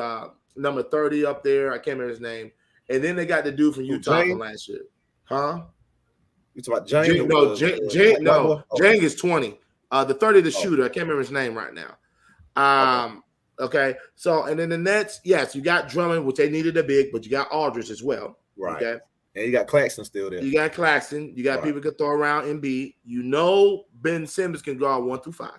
number 30 up there. I can't remember his name. And then they got the dude from Utah from last year. Huh? You talking about Jang? Jang is 20. The 30, the shooter. I can't remember his name right now. Okay. So, and then the Nets, yes, you got Drummond, which they needed a big, but you got Aldridge as well. Right. Okay. And you got Claxton still there. You got Claxton. You got people who can throw around Embiid. You know Ben Simmons can guard 1 through 5.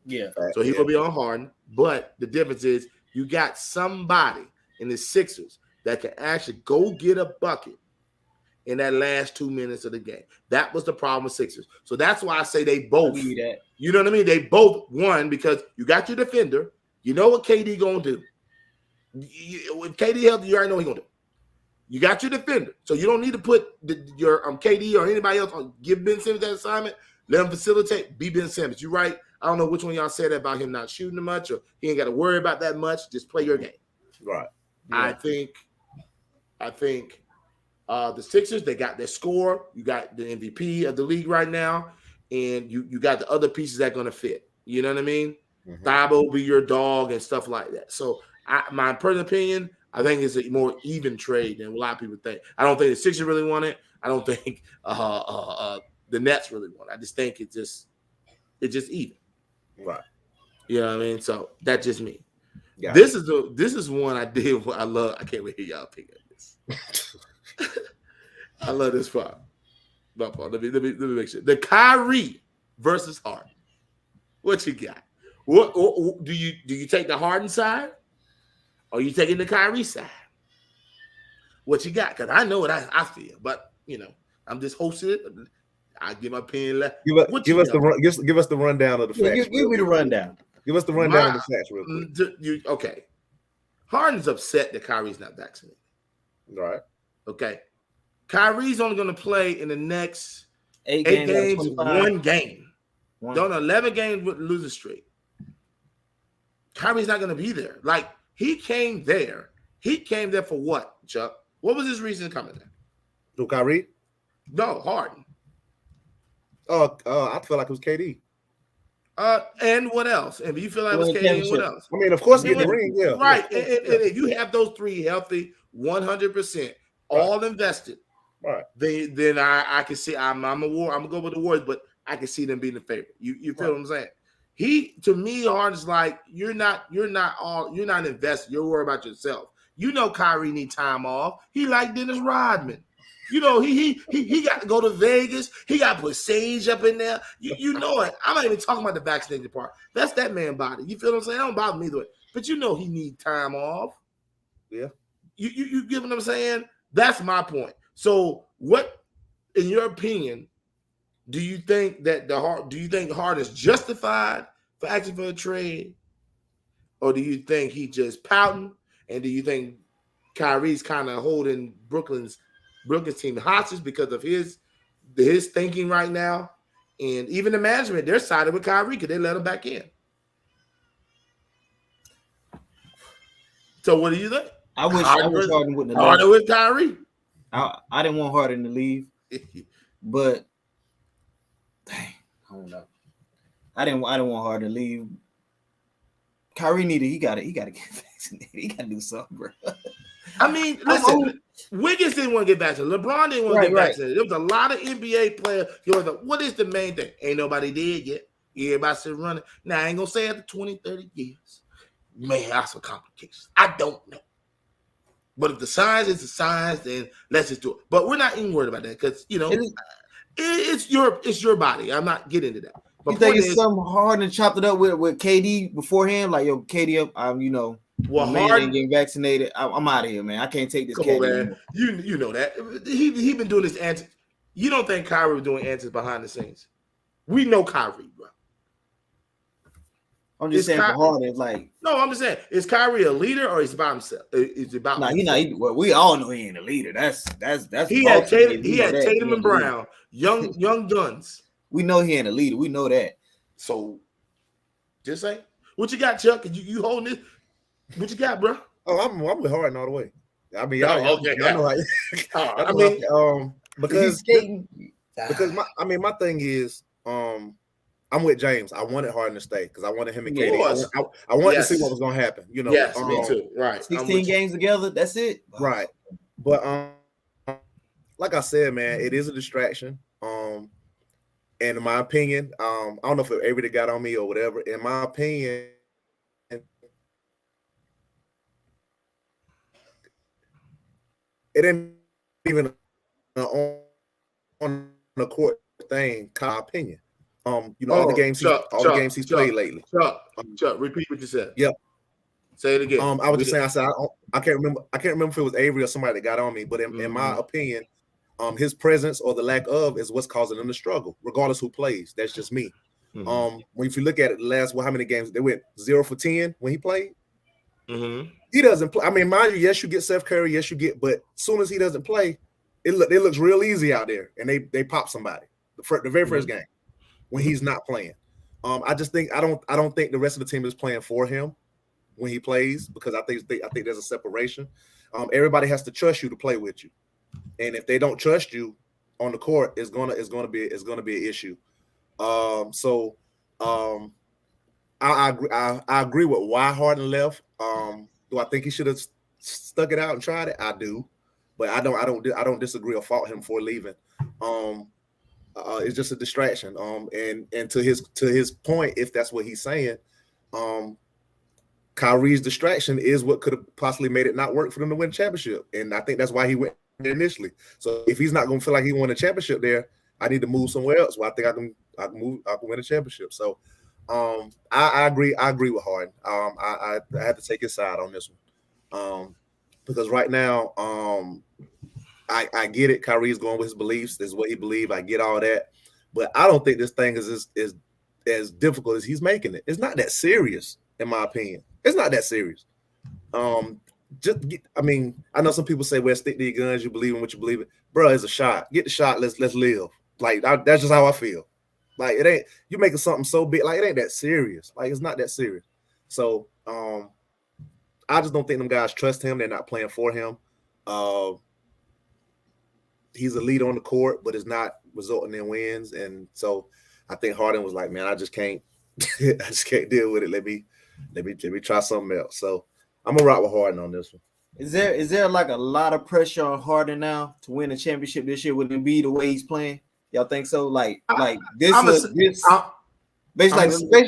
Yeah. So he will be on Harden. But the difference is you got somebody in the Sixers that can actually go get a bucket in that last 2 minutes of the game. That was the problem with Sixers. So that's why I say they both. You know what I mean? They both won because you got your defender. You know what KD gonna do. If KD healthy, you already know what he's gonna do. You got your defender, so you don't need to put your KD or anybody else on. Give Ben Simmons that assignment. Let him facilitate. Be Ben Simmons. You're right. I don't know which one y'all said about him not shooting much, or he ain't got to worry about that much. Just play your game. Right. Yeah. I think the Sixers, they got their score. You got the MVP of the league right now, and you got the other pieces that are going to fit. You know what I mean? Mm-hmm. Thibault will be your dog and stuff like that. So my personal opinion, I think it's a more even trade than a lot of people think. I don't think the Sixers really want it. I don't think the Nets really want it. I just think it's just even. Right. You know what I mean? So that's just me. Yeah. This is one I did. I love. I can't wait to hear y'all pick up this. I love this part. Let me make sure. The Kyrie versus Harden. What you got? What do you take the Harden side, or you taking the Kyrie side? What you got? Because I know what I feel, but I'm just hosting it. I give my opinion left. Give us the rundown of the facts. Give me the rundown. Give us the rundown of the facts real quick. Okay. Harden's upset that Kyrie's not vaccinated. Right. Okay. Kyrie's only going to play in the next 8 games, 1 game. Don't 11 games with losing streak. Kyrie's not going to be there. Like, he came there. He came there for what, Chuck? What was his reason coming there? To Kyrie? No, Harden. I feel like it was KD. And what else? And you feel like it was KD, and what else? I mean, of course, get the ring, yeah. Right. And if you have those 3 healthy, 100%, all invested, right? Then I can see I'm gonna go with the Warriors, but I can see them being the favorite. You feel what I'm saying? To me, Harden's like you're not invested. You're worried about yourself. You know, Kyrie need time off. He like Dennis Rodman. You know, he got to go to Vegas. He got to put Sage up in there. You know it. I'm not even talking about the vaccinated part. That's that man body. You feel what I'm saying? It don't bother me either way. But you know he need time off. Yeah. You get what I'm saying? That's my point. So what, in your opinion, do you think Harden is justified for asking for a trade? Or do you think he just pouting? And do you think Kyrie's kind of holding Brooklyn's team hostage because of his thinking right now? And even the management, they're sided with Kyrie because they let him back in. So what do you think? I wish Harden wouldn't have Harden with Kyrie. I didn't want Harden to leave, but dang, I don't know. I didn't want Harden to leave. Kyrie he gotta get vaccinated. He gotta do something, bro. I mean, listen, Wiggins didn't want to get vaccinated. LeBron didn't want to get vaccinated. There was a lot of NBA players. What is the main thing? Ain't nobody did yet. Everybody still running. Now, I ain't going to say after 20, 30 years, you may have some complications. I don't know. But if the signs is the signs, then let's just do it. But we're not even worried about that because, it's your body. I'm not getting into that. But you think it's something hard and chopped it up with KD beforehand? Like, yo, KD, well, man ain't getting vaccinated. I'm out of here, man. I can't take this. Come on, man. You know that. He been doing this antics. You don't think Kyrie was doing antics behind the scenes? We know Kyrie, bro. I'm just saying for Harden, like no, I'm just saying, is Kyrie a leader or is he by himself? Is it about? No, well, we all know he ain't a leader. That's. He had Tatum and Brown, young guns. We know he ain't a leader. We know that. So, just say what you got, Chuck. You holding this? What you got, bro? Oh, I'm with Harden all the way. I mean, y'all know because my thing is I'm with James. I wanted Harden to stay because I wanted him and KD. I wanted to see what was going to happen. Yes, me too. Right, 16 games together. That's it. Right, but like I said, man, it is a distraction. And in my opinion, I don't know if everybody got on me or whatever. In my opinion, it ain't even on the court thing. Kind of opinion. All the games he's played lately. Chuck, repeat what you said. Yep. Say it again. I was just saying. I said I can't remember. I can't remember if it was Avery or somebody that got on me. But in my opinion, his presence or the lack of is what's causing him to struggle, regardless who plays. That's just me. If you look at it, how many games they went 0 for 10 when he played. He doesn't play. I mean, mind you, yes, you get Steph Curry, yes, you get, but as soon as he doesn't play, it looks real easy out there, and they pop somebody the very first game when he's not playing. I just think I don't think the rest of the team is playing for him when he plays because I think there's a separation. Everybody has to trust you to play with you, and if they don't trust you on the court, it's gonna be an issue. I agree with why Harden left. Do I think he should have stuck it out and tried it? I do, but I don't disagree or fault him for leaving. It's just a distraction. And to his point, if that's what he's saying, Kyrie's distraction is what could have possibly made it not work for them to win a championship. And I think that's why he went there initially. So if he's not going to feel like he won a championship there, I need to move somewhere else. Well, I think I can win a championship. So I agree with Harden. I had to take his side on this one. Because right now, I get it. Kyrie's going with his beliefs. This is what he believes. I get all that. But I don't think this thing is as difficult as he's making it. It's not that serious, in my opinion. It's not that serious. I know some people say, well, stick to your guns. You believe in what you believe in. Bro, it's a shot. Get the shot. Let's live. Like, that's just how I feel. Like, it ain't, you making something so big. Like, it ain't that serious. Like, it's not that serious. So, I just don't think them guys trust him. They're not playing for him. He's a leader on the court, but it's not resulting in wins. And so I think Harden was like, man, I just can't deal with it. Let me try something else. So I'm gonna rock with Harden on this one. Is there like a lot of pressure on Harden now to win a championship this year with Embiid the way he's playing? Y'all think so? Basically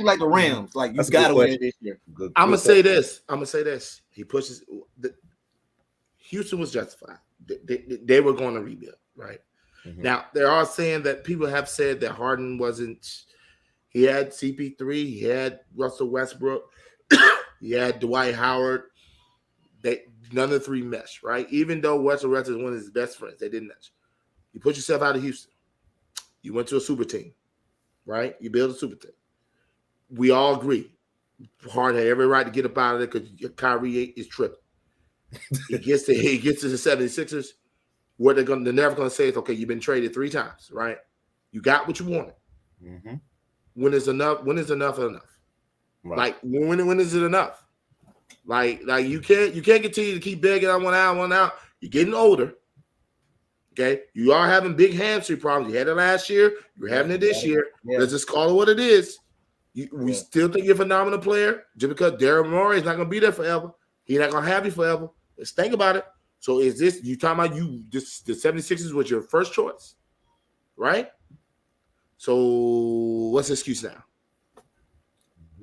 like the Rams. Like, you gotta win it this year. I'm gonna say this. He pushes. Houston was justified. They were going to rebuild, right? Now, they are saying that people have said that Harden wasn't. He had CP3, he had Russell Westbrook, he had Dwight Howard. None of the three mesh, right? Even though Russell Westbrook is one of his best friends, they didn't mesh. You put yourself out of Houston. You went to a super team, right? You build a super team. We all agree. Harden had every right to get up out of there because Kyrie is tripping. He gets to the 76ers. What they're never gonna say is, okay, you've been traded 3 times, right? You got what you wanted. When is enough? When is enough enough? Right. Like, when is it enough? Like you can't continue to keep begging. I want out. You're getting older. Okay, you are having big hamstring problems. You had it last year. You're having it this year. Yeah. Let's just call it what it is. We still think you're a phenomenal player just because Daryl Morey is not gonna be there forever. He's not gonna have you forever. Let's think about it. So is this you talking about the 76ers was your first choice, right? So what's the excuse now?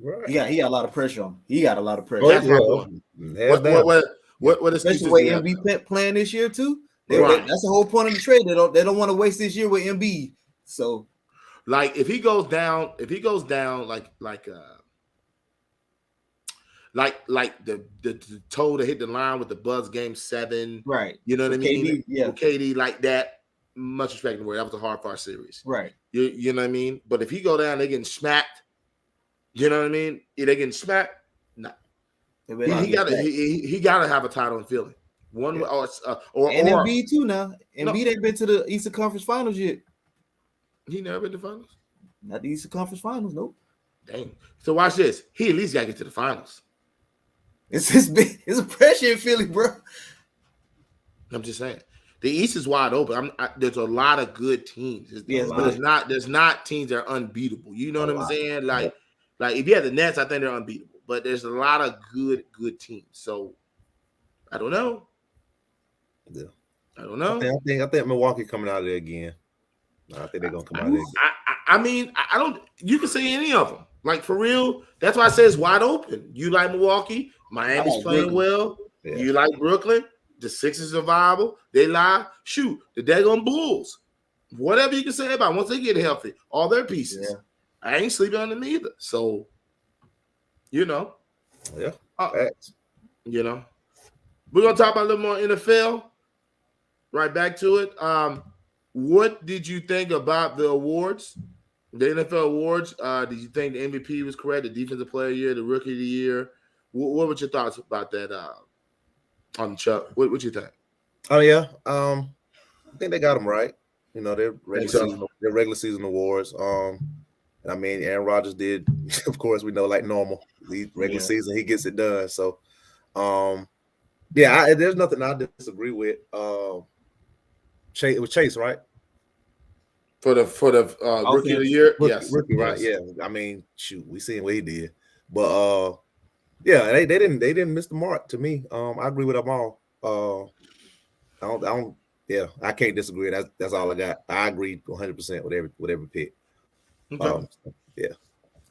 Right. He got a lot of pressure on him. He got a lot of pressure. That's my point. What Especially the way MB playing this year too. Right. That's the whole point of the trade. They don't want to waste this year with MB. So, like if he goes down like the toe to hit the line with the Bucks game 7, right? You know what I mean? Yeah, with KD like that. Much respect in the word. That was a hard series, right? You know what I mean? But if he go down, they getting smacked. You know what I mean? They getting smacked. No, he gotta have a title in Philly. Or Embiid too now. Embiid ain't been to the Eastern Conference Finals yet. He never been to the finals. Not the Eastern Conference Finals, nope. Dang. So watch this. He at least got to get to the finals. It's a pressure in Philly, bro. I'm just saying. The East is wide open. There's a lot of good teams. But there's not teams that are unbeatable. You know what I'm saying? Like if you have the Nets, I think they're unbeatable. But there's a lot of good teams. So I don't know. Yeah. I don't know. I think Milwaukee coming out of there again. I think they're gonna come out of there. I mean, I don't. You can say any of them. Like for real. That's why I say it's wide open. You like Milwaukee? Miami's playing well. Yeah. You like Brooklyn? The Sixers are viable. They lie. Shoot, the daggone Bulls. Whatever you can say about once they get healthy, all their pieces. Yeah. I ain't sleeping on them either. So, you know. Yeah. You know. We're gonna talk about a little more NFL. Right back to it. What did you think about the awards? The NFL awards? Did you think the MVP was correct? The Defensive Player of the Year, the Rookie of the Year? What were your thoughts about that? Chuck, what you think? Oh yeah, I think they got them right. You know, their regular season awards. I mean, Aaron Rodgers did, of course, we know like normal. The regular season, he gets it done. So, there's nothing I disagree with. It was Chase, right? For the Rookie of the Year, yes, rookie, right? Yeah, I mean, shoot, we seen what he did, but they didn't miss the mark to me. I agree with them all. I can't disagree. That's all I got. I agree 100% with every pick. Okay.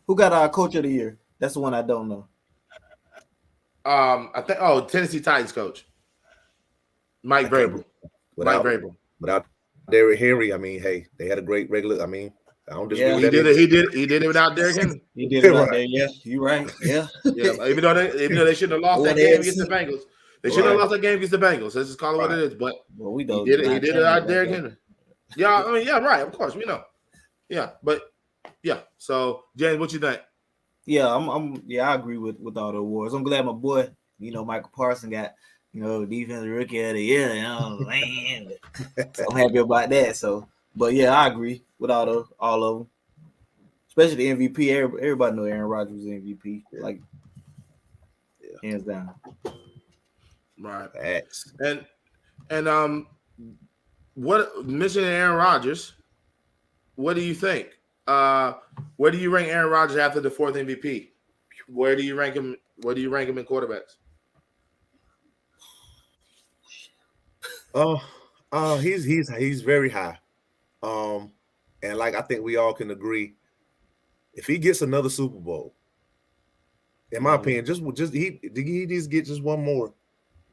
Who got our Coach of the Year? That's the one I don't know. I think Tennessee Titans coach Mike Vrabel. Without Derrick Henry, I mean, hey, they had a great regular. I mean, I don't disagree with that. He did it without Derrick Henry. He did it without Derrick. Yeah, you're right. Yeah. Even though they shouldn't have lost that game against the Bengals. They shouldn't have lost that game against the Bengals. Let's just call it what it is. But we he did it without Derrick Henry. Yeah, I mean, yeah, right. Of course, we know. Yeah, but yeah. So, James, what you think? Yeah, I agree with all the awards. I'm glad my boy, Michael Parsons got, Defensive Rookie of the Year. Man. So I'm happy about that. So, but yeah, I agree with all of them, especially the MVP. Everybody know Aaron Rodgers was MVP, like hands down. Right. And what mentioning Aaron Rodgers? What do you think? Where do you rank Aaron Rodgers after the 4th MVP? Where do you rank him? Where do you rank him in quarterbacks? He's very high. And like I think we all can agree, if he gets another Super Bowl, in my opinion, he needs to get just one more.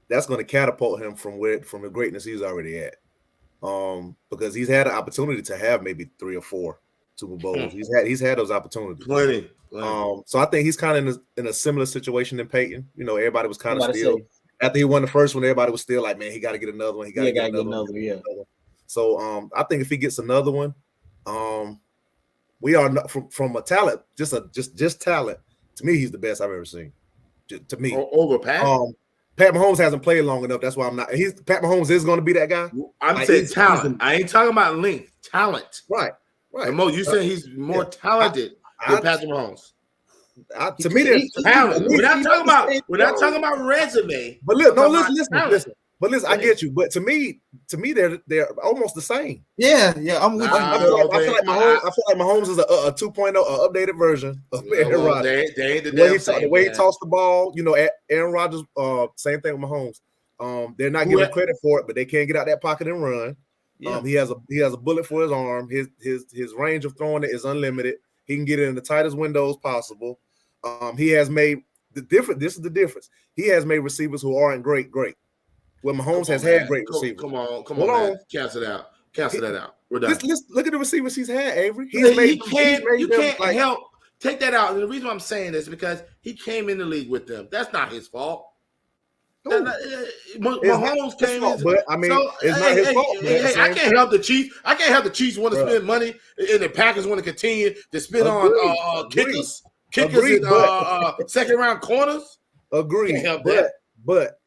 That's going to catapult him from the greatness he's already at. Because he's had an opportunity to have maybe 3 or 4 Super Bowls. He's had those opportunities. Plenty. So I think he's kind of in a similar situation than Peyton. Everybody was kind of still after he won the first one. Everybody was still like, man, he got to get another one. He got to get another one. Yeah. So I think if he gets another one, we are not, from a talent, just talent. To me, he's the best I've ever seen. To me, over Pat. Pat Mahomes hasn't played long enough. That's why I'm not. Pat Mahomes is going to be that guy. I'm saying talent. I ain't talking about length. Talent. Right. And you said he's more talented than Patrick Mahomes. To me, there's talent. We're not talking about resume. But listen. But listen, I get you. But to me, they're almost the same. Yeah, I'm with you. I feel like Mahomes is a 2.0, an updated version of Aaron Rodgers. The way he tossed the ball, Aaron Rodgers, same thing with Mahomes. They're not giving credit for it, but they can't get out that pocket and run. Yeah. He has a bullet for his arm. His range of throwing it is unlimited. He can get it in the tightest windows possible. He has made the difference. This is the difference. He has made receivers who aren't great. Well, Mahomes has had great receivers. Come on, man. Cancel that out. We're done. Let's look at the receivers he's had, Avery. You can't help. Take that out. And the reason why I'm saying this is because he came in the league with them. That's not his fault. Mahomes came in. But I mean, it's not his fault. I can't help the Chiefs. I can't help the Chiefs want to spend money, and the Packers want to continue to spend on kickers and second round corners. Agreed. But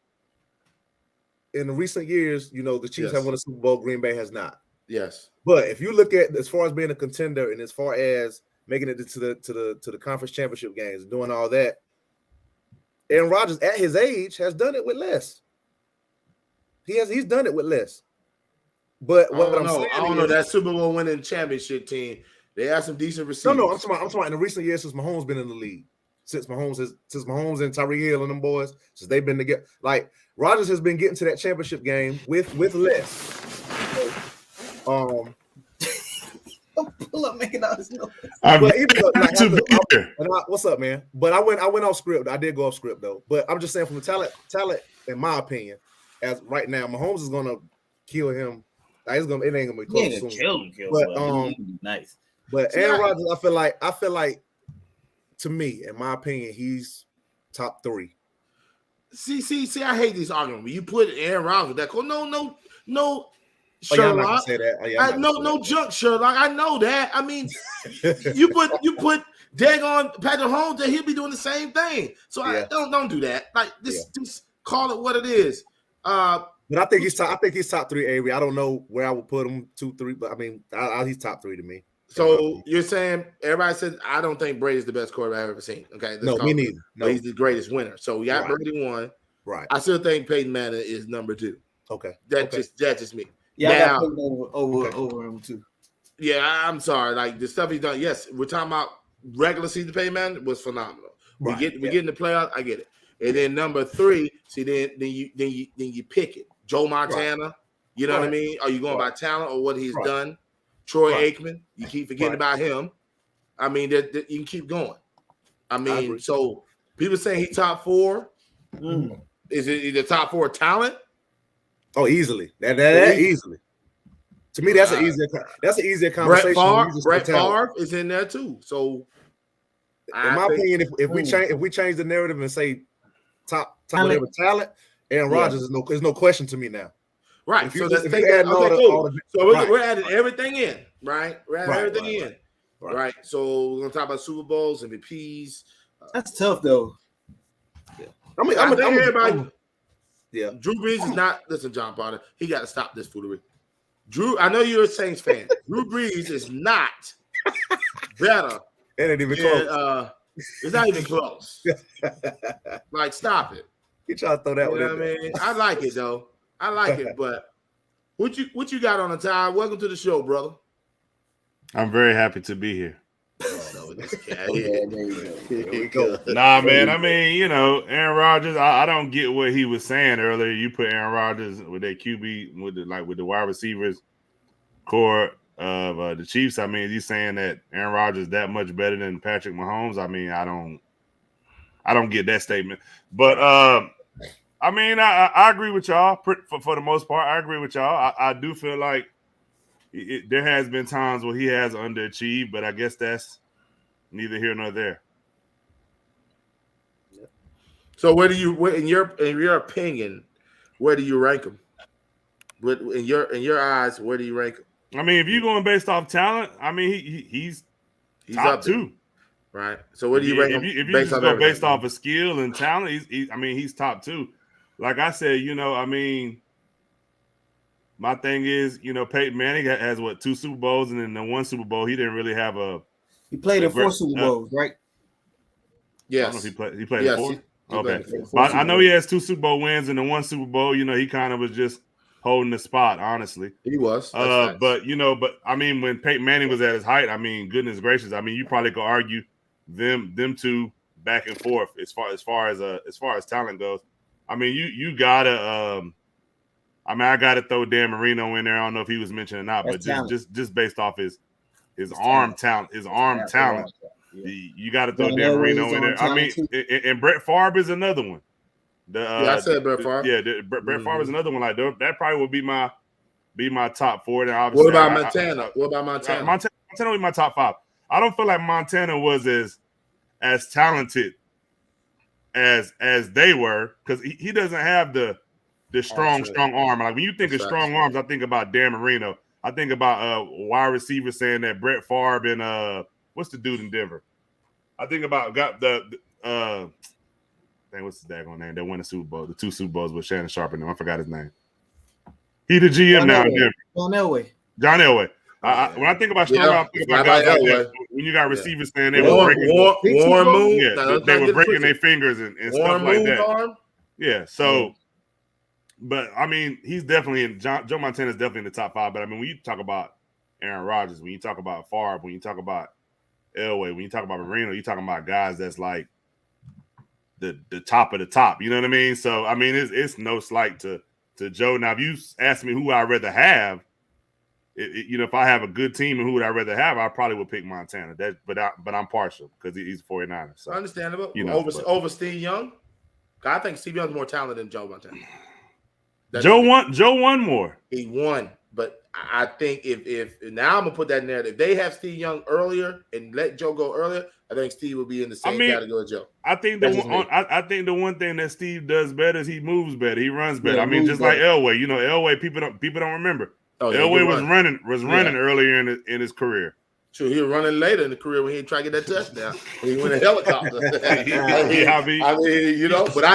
in the recent years, the Chiefs have won a Super Bowl. Green Bay has not. Yes. But if you look at as far as being a contender and as far as making it to the conference championship games, doing all that, Aaron Rodgers at his age has done it with less. He's done it with less. But I don't know that Super Bowl winning championship team. They have some decent receivers. No, I'm talking in the recent years since Mahomes been in the league. Since Mahomes and Tyreek Hill and them boys, since they've been together. Like Rodgers has been getting to that championship game with less. Pull up making all this noise. What's up, man? But I went off script. I did go off script though. But I'm just saying from the talent, in my opinion, as right now, Mahomes is gonna kill him. It ain't gonna be close. Kill him. But nice. But Aaron Rodgers, I feel like, to me, in my opinion, he's top 3. See, I hate these arguments. You put Aaron Rodgers with that. No. Sherlock. No junk, Sherlock. I know that. I mean, you put daggone Patrick Mahomes there, he'll be doing the same thing. So I don't do that. Like this, just call it what it is. But I think he's top 3, Avery. I don't know where I would put him 2, 3, but I mean, he's top 3 to me. So you're saying everybody says I don't think Brady's the best quarterback I've ever seen. Okay, no, me neither. No, he's the greatest winner. So we got Brady 1. Right. I still think Peyton Manning is number 2. Okay. That's just me. Yeah, I got Peyton over him too. Yeah, I'm sorry. Like the stuff he's done. Yes, we're talking about regular season Peyton Manning was phenomenal. Right. We get in the playoffs. I get it. And then number 3. See, then you pick it. Joe Montana. Right. You know what I mean? Are you going by talent or what he's done? Troy Aikman. You keep forgetting about him. I mean, you can keep going. I mean, so people saying he's top 4. Mm. Is it the top 4 talent? Oh, easily. That easily. To me, that's an easier conversation. Brett Favre is in there too. So, in my opinion, if we change the narrative and say top whatever talent, Aaron Rodgers is no question to me now. Right. So let's take that. Cool. So we're adding everything in. Right. We're adding everything in. Right. So we're gonna talk about Super Bowls, MVPs. That's tough though. Yeah. I think everybody. Yeah. Drew Brees is not. Listen, John Potter. He got to stop this foolery. I know you're a Saints fan. Drew Brees is not better. It ain't even close. It's not even close. Like, stop it. You try to throw that one in there. I mean, I like it though. I like it, but what you got on the tie? Welcome to the show, brother. I'm very happy to be here. There we go. Nah, man. I mean, Aaron Rodgers. I don't get what he was saying earlier. You put Aaron Rodgers with that QB with the wide receivers core of the Chiefs. I mean, you saying that Aaron Rodgers is that much better than Patrick Mahomes? I mean, I don't get that statement. But I mean, I agree with y'all for the most part. I agree with y'all. I do feel like there has been times where he has underachieved, but I guess that's neither here nor there. So in your opinion, where do you rank him? In your eyes, where do you rank him? I mean, if you're going based off talent, I mean he's top 2. Right. So where do you rank him? If you just go based off of skill and talent, he's top 2. Like I said, I mean, my thing is, Peyton Manning has 2 Super Bowls, and in the 1 Super Bowl, he didn't really have a. He played in 4 Super Bowls, right? Yes. I don't know if he played in 4. Okay. But I know he has 2 Super Bowl wins, and the 1 Super Bowl, he kind of was just holding the spot, honestly. He was. Nice. But I mean, when Peyton Manning was at his height, I mean, goodness gracious, I mean, you probably could argue them 2 back and forth as far as talent goes. I mean, you gotta. I gotta throw Dan Marino in there. I don't know if he was mentioned or not, but just based off his arm talent, You got to throw Dan Marino in there. I mean, and Brett Favre is another one. I said Brett Favre. Brett Favre is another one. Like that probably would be my top 4. And obviously, what about Montana? Montana would be my top 5. I don't feel like Montana was as talented as they were, because he doesn't have the strong arm. Like when you think of strong arms, I think about Dan Marino. I think about wide receiver saying that Brett Favre and what's the dude in Denver? I think about what's his daggone name that won the Super Bowl, the 2 Super Bowls with Shannon Sharp in them. I forgot his name. He the GM now in Denver. John Elway. When I think about strong arm, I think about guys like that. When you got receivers saying they were breaking Warren Moon, they were breaking their fingers and stuff like that. Arm? Yeah, so. But I mean, he's definitely in. Joe Montana is definitely in the top 5. But I mean, when you talk about Aaron Rodgers, when you talk about Favre, when you talk about Elway, when you talk about Marino, you're talking about guys that's like the top of the top. You know what I mean? So I mean, it's no slight to Joe. Now, if you ask me who I'd rather have, if I have a good team and who would I rather have, I probably would pick Montana. But I'm partial because he's 49er. So understandable. Over Steve Young. I think Steve Young's more talented than Joe Montana. Joe won more. He won, but I think if now I'm gonna put that narrative. If they have Steve Young earlier and let Joe go earlier, I think Steve will be in the same category as Joe. I think the one thing that Steve does better is he moves better, he runs better. I mean, just like Elway. Elway, people don't remember. Elway was running earlier in his career. Sure, he was running later in the career when he tried to get that touchdown. He went a helicopter. But I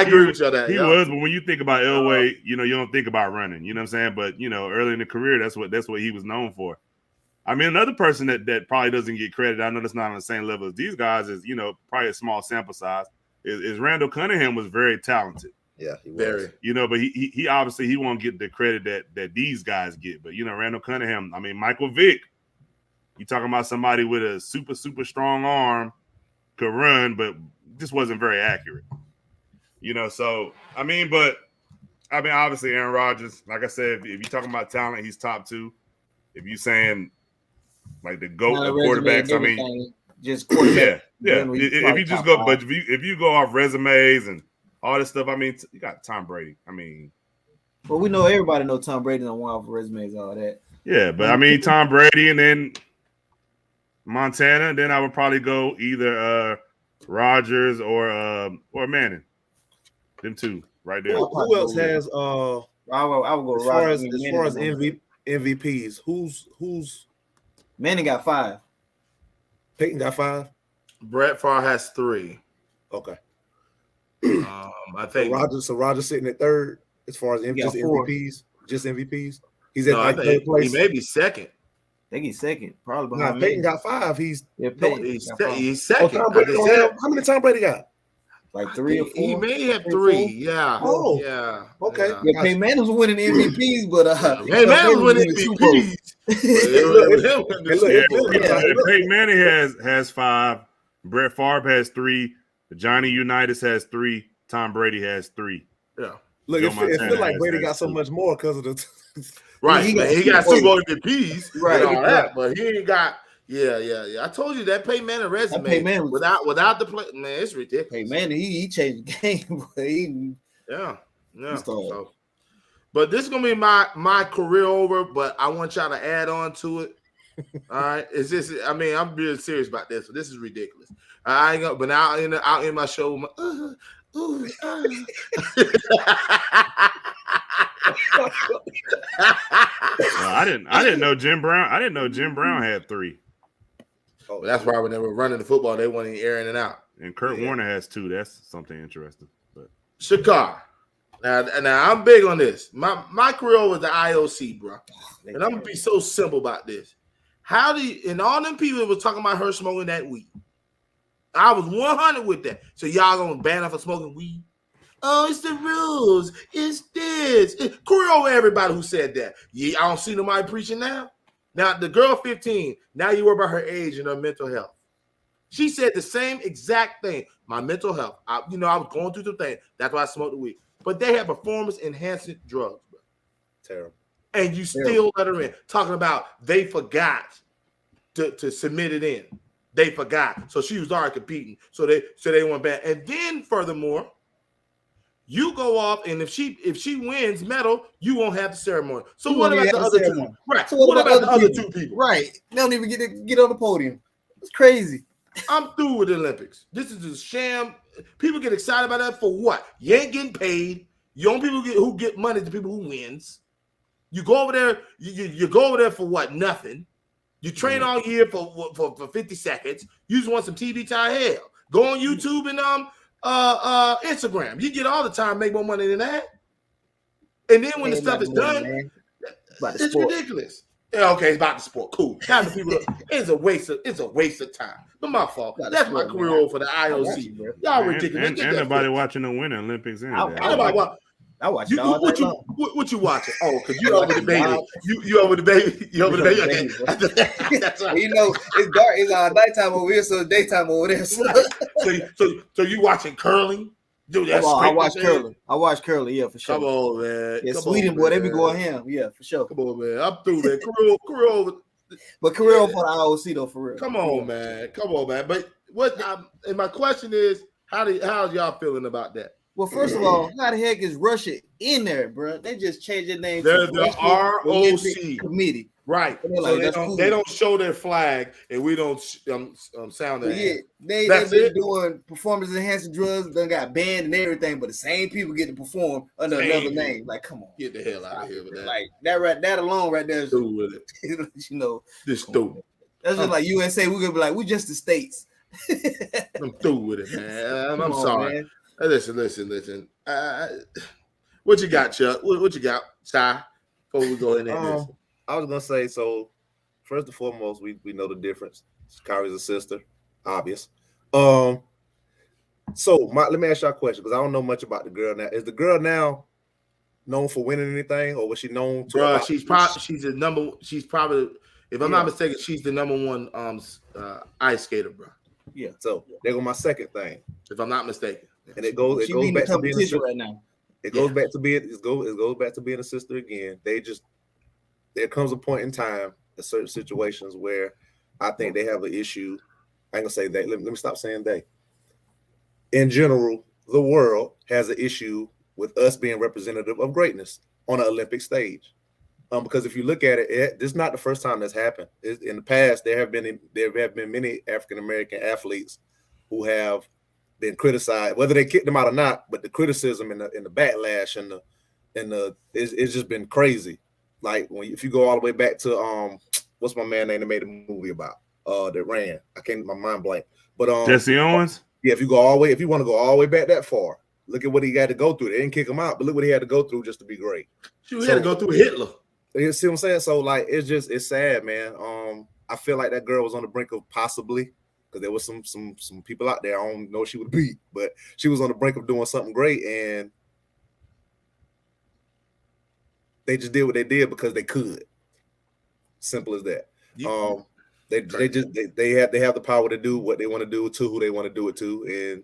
agree with you on that. He was, but when you think about Elway, you don't think about running. You know what I'm saying? But early in the career, that's what he was known for. I mean, another person that probably doesn't get credit, I know that's not on the same level as these guys, is probably a small sample size. Is Randall Cunningham was very talented. Yeah, he was. Very. But he obviously he won't get the credit that these guys get. But Randall Cunningham, I mean, Michael Vick. You talking about somebody with a super, super strong arm, could run, but just wasn't very accurate. So obviously Aaron Rodgers, like I said, if you're talking about talent, he's top 2. If you're saying like the GOAT of quarterbacks, I mean, just quarterback. Yeah. If you just go, but if you go off resumes and all this stuff, I mean, you got Tom Brady. I mean, well, we know everybody know Tom Brady don't want off resumes, all that. Yeah, but I mean, Tom Brady and then Montana, then I would probably go either Rodgers or Manning. Them 2 right there. Who else has I would go as far as MVPs? Who's Manning got 5. Peyton got 5. Brett Favre has 3. Okay. I think Rodgers sitting at 3rd as far as just MVPs. Just MVPs. He's at third place. He may be 2nd. I think he's 2nd, probably behind Peyton got 5. He's 2nd. How many Tom Brady got? Like 3 or 4. He may have 3. Yeah. Oh, yeah. Okay. Yeah, Peyton Manning was winning MVPs, but Peyton Manning was winning MVPs. Peyton Manning has 5. Brett Favre has 3. Johnny Unitas has 3. Tom Brady has 3. Yeah. Look, it feels like Brady got so much more because of the. Right, he got Super Bowl MVPs, right? And all that, but he ain't got. Yeah. I told you that Peyton Manning resume without the play, man, it's ridiculous. Peyton Manning, he changed the game. Yeah. So, but this is gonna be my career over. But I want y'all to add on to it. All right, I'm being serious about this. So this is ridiculous. I ain't gonna. But now I'll end my show. I didn't know Jim Brown. I didn't know Jim Brown had 3. Oh, that's why when they were running the football, they weren't even airing it out. And Kurt Warner has 2. That's something interesting. But Chicago. Now I'm big on this. My career was the IOC, bro. And I'm gonna be so simple about this. How do you, and all them people that was talking about her smoking that weed? I was 100 with that. So y'all gonna ban her for smoking weed? Oh, it's the rules. It's this. Career over everybody who said that. Yeah, I don't see nobody preaching now. Now the girl 15. Now you worry about her age and her mental health. She said the same exact thing. My mental health. I was going through some things. That's why I smoked the weed. But they have performance enhancing drugs, bro. Terrible. And you still let her in. Talking about they forgot to submit it in. they forgot. So she was already competing. So they went back. And then furthermore, you go off, and if she wins medal, you won't have the ceremony. So what about the other two? Right. So what about the other two people? Right. They don't even get on the podium. It's crazy. I'm through with the Olympics. This is a sham. People get excited about that for what? You ain't getting paid. You only people who get money to people who wins. You go over there. You go over there for what? Nothing. You train all year for 50 seconds. You just want some TV time. Hell, go on YouTube and Instagram. You get all the time, make more money than that. And then when the stuff is done, it's ridiculous. Yeah, okay, it's about the sport. Cool. Time for people. It's a waste of time. But my fault. That's my career over for the IOC. Y'all ridiculous. Ain't nobody watching the Winter Olympics anyway. I watch it all what you watching? Oh, because you over the baby. You over the baby. You over the baby. That's right. You know, it's dark. It's nighttime over here, so it's daytime over there. So you watching curling? Dude, that's I watch curling. I watch curling, yeah, for sure. Come on, man. Yeah, Sweden, boy, they be going ham. Yeah, for sure. Come on, man. I'm through, man. Career over. But career over for the IOC, though, for real. Come on, man. Come on, man. But and my question is, how's y'all feeling about that? Well, first of all, how the heck is Russia in there, bro? They just changed their name. They're the ROC committee, right? So they don't show their flag, and we don't sound that. Yeah, they've been doing performance enhancing drugs. They got banned and everything, but the same people get to perform under another name. Like, come on, get the hell out of here with that. Like that alone, right there. Is, with it. You know, just stupid. That's just like USA. We're gonna be like, we just the states. I'm through with it, man. I'm sorry. Man. Listen. What you got, Chuck? What you got, Ty? Before we go in there, I was gonna say, so first and foremost, we know the difference. Kyrie's a sister, obvious. So let me ask y'all a question, because I don't know much about the girl now. Is the girl now known for winning anything, or was she known to? Bro, she's probably, if I'm not mistaken, she's the number one ice skater, bro. Yeah. So there go my second thing. If I'm not mistaken. And it goes back to being a sister right now. It goes back to being a sister again. There comes a point in time in certain situations where I think they have an issue. I ain't gonna say they. Let me stop saying they. In general, the world has an issue with us being representative of greatness on an Olympic stage. Because if you look at it, this is not the first time that's happened. In the past, there have been many African American athletes who have been criticized, whether they kicked them out or not. But the criticism and the backlash and it's just been crazy. Like if you go all the way back to what's my man name that made a movie about that ran? I can't, my mind blank. But Jesse Owens. Yeah, if you want to go all the way back that far, look at what he had to go through. They didn't kick him out, but look what he had to go through just to be great. He had to go through Hitler. You see what I'm saying? So like, it's sad, man. I feel like that girl was on the brink of possibly, because there was some people out there. I don't know if she would beat, but she was on the brink of doing something great, and they just did what they did because they could. Simple as that. They have the power to do what they want to do to who they want to do it to, and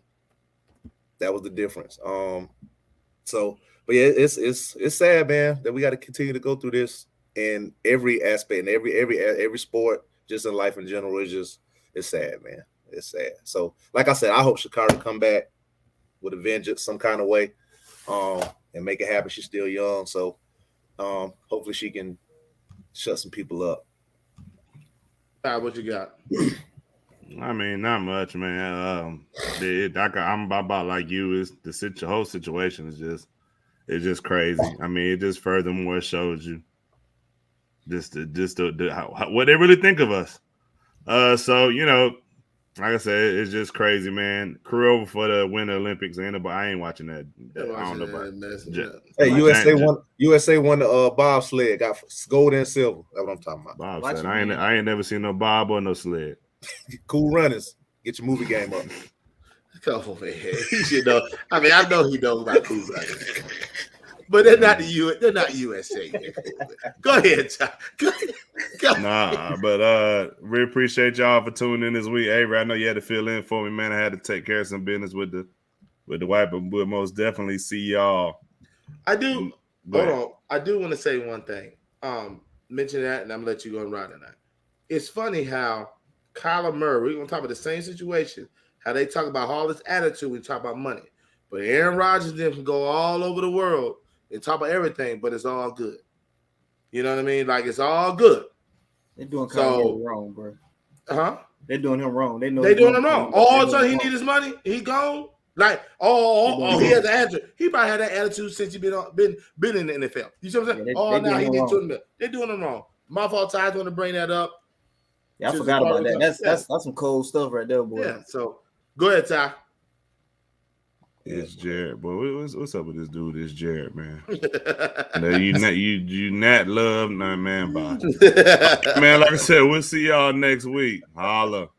that was the difference. But yeah, it's sad, man, that we got to continue to go through this in every aspect, and every sport, just in life in general. It's sad, man. It's sad. So, like I said, I hope Sha'Carri come back with a vengeance, some kind of way, and make it happen. She's still young, so hopefully she can shut some people up. What you got? I mean, not much, man. I'm about like you. Is the whole situation is just crazy. I mean, it just furthermore shows you what they really think of us. So like I said, it's just crazy, man. Career over for the Winter Olympics. I ain't watching that. I don't know about that. Hey, USA won the bobsled, got gold and silver. That's what I'm talking about. Bobsled. I ain't never seen no bob or no sled. Cool Runnings. Get your movie game up. Come on, man. He should know. I mean, I know he knows about Cool Runnings. But they're not USA. Go ahead, John. Go. Nah, but we appreciate y'all for tuning in this week. Avery, I know you had to fill in for me, man. I had to take care of some business with the wife, but we'll most definitely see y'all. I do. Hold on. I do want to say one thing. Mention that, and I'm gonna let you go and ride tonight. It's funny how Kyler Murray. We're gonna talk about the same situation. How they talk about all this attitude, we talk about money. But Aaron Rodgers then can go all over the world and talk about everything, but it's all good. You know what I mean? Like it's all good. They're doing Kyler wrong, bro. Huh? They're doing him wrong. They know they're doing him wrong. All of a sudden he need his money. He gone. Like he has an attitude. He probably had that attitude since he been in the NFL. You see what I'm saying? Now he did to them. They're doing him wrong. My fault. I want to bring that up. Yeah, I forgot about that. That's some cold stuff right there, boy. Yeah. So go ahead, Ty. It's Jared, boy. What's up with this dude? It's Jared, man. No, you not love none, man. Bye. Man, like I said, we'll see y'all next week. Holla.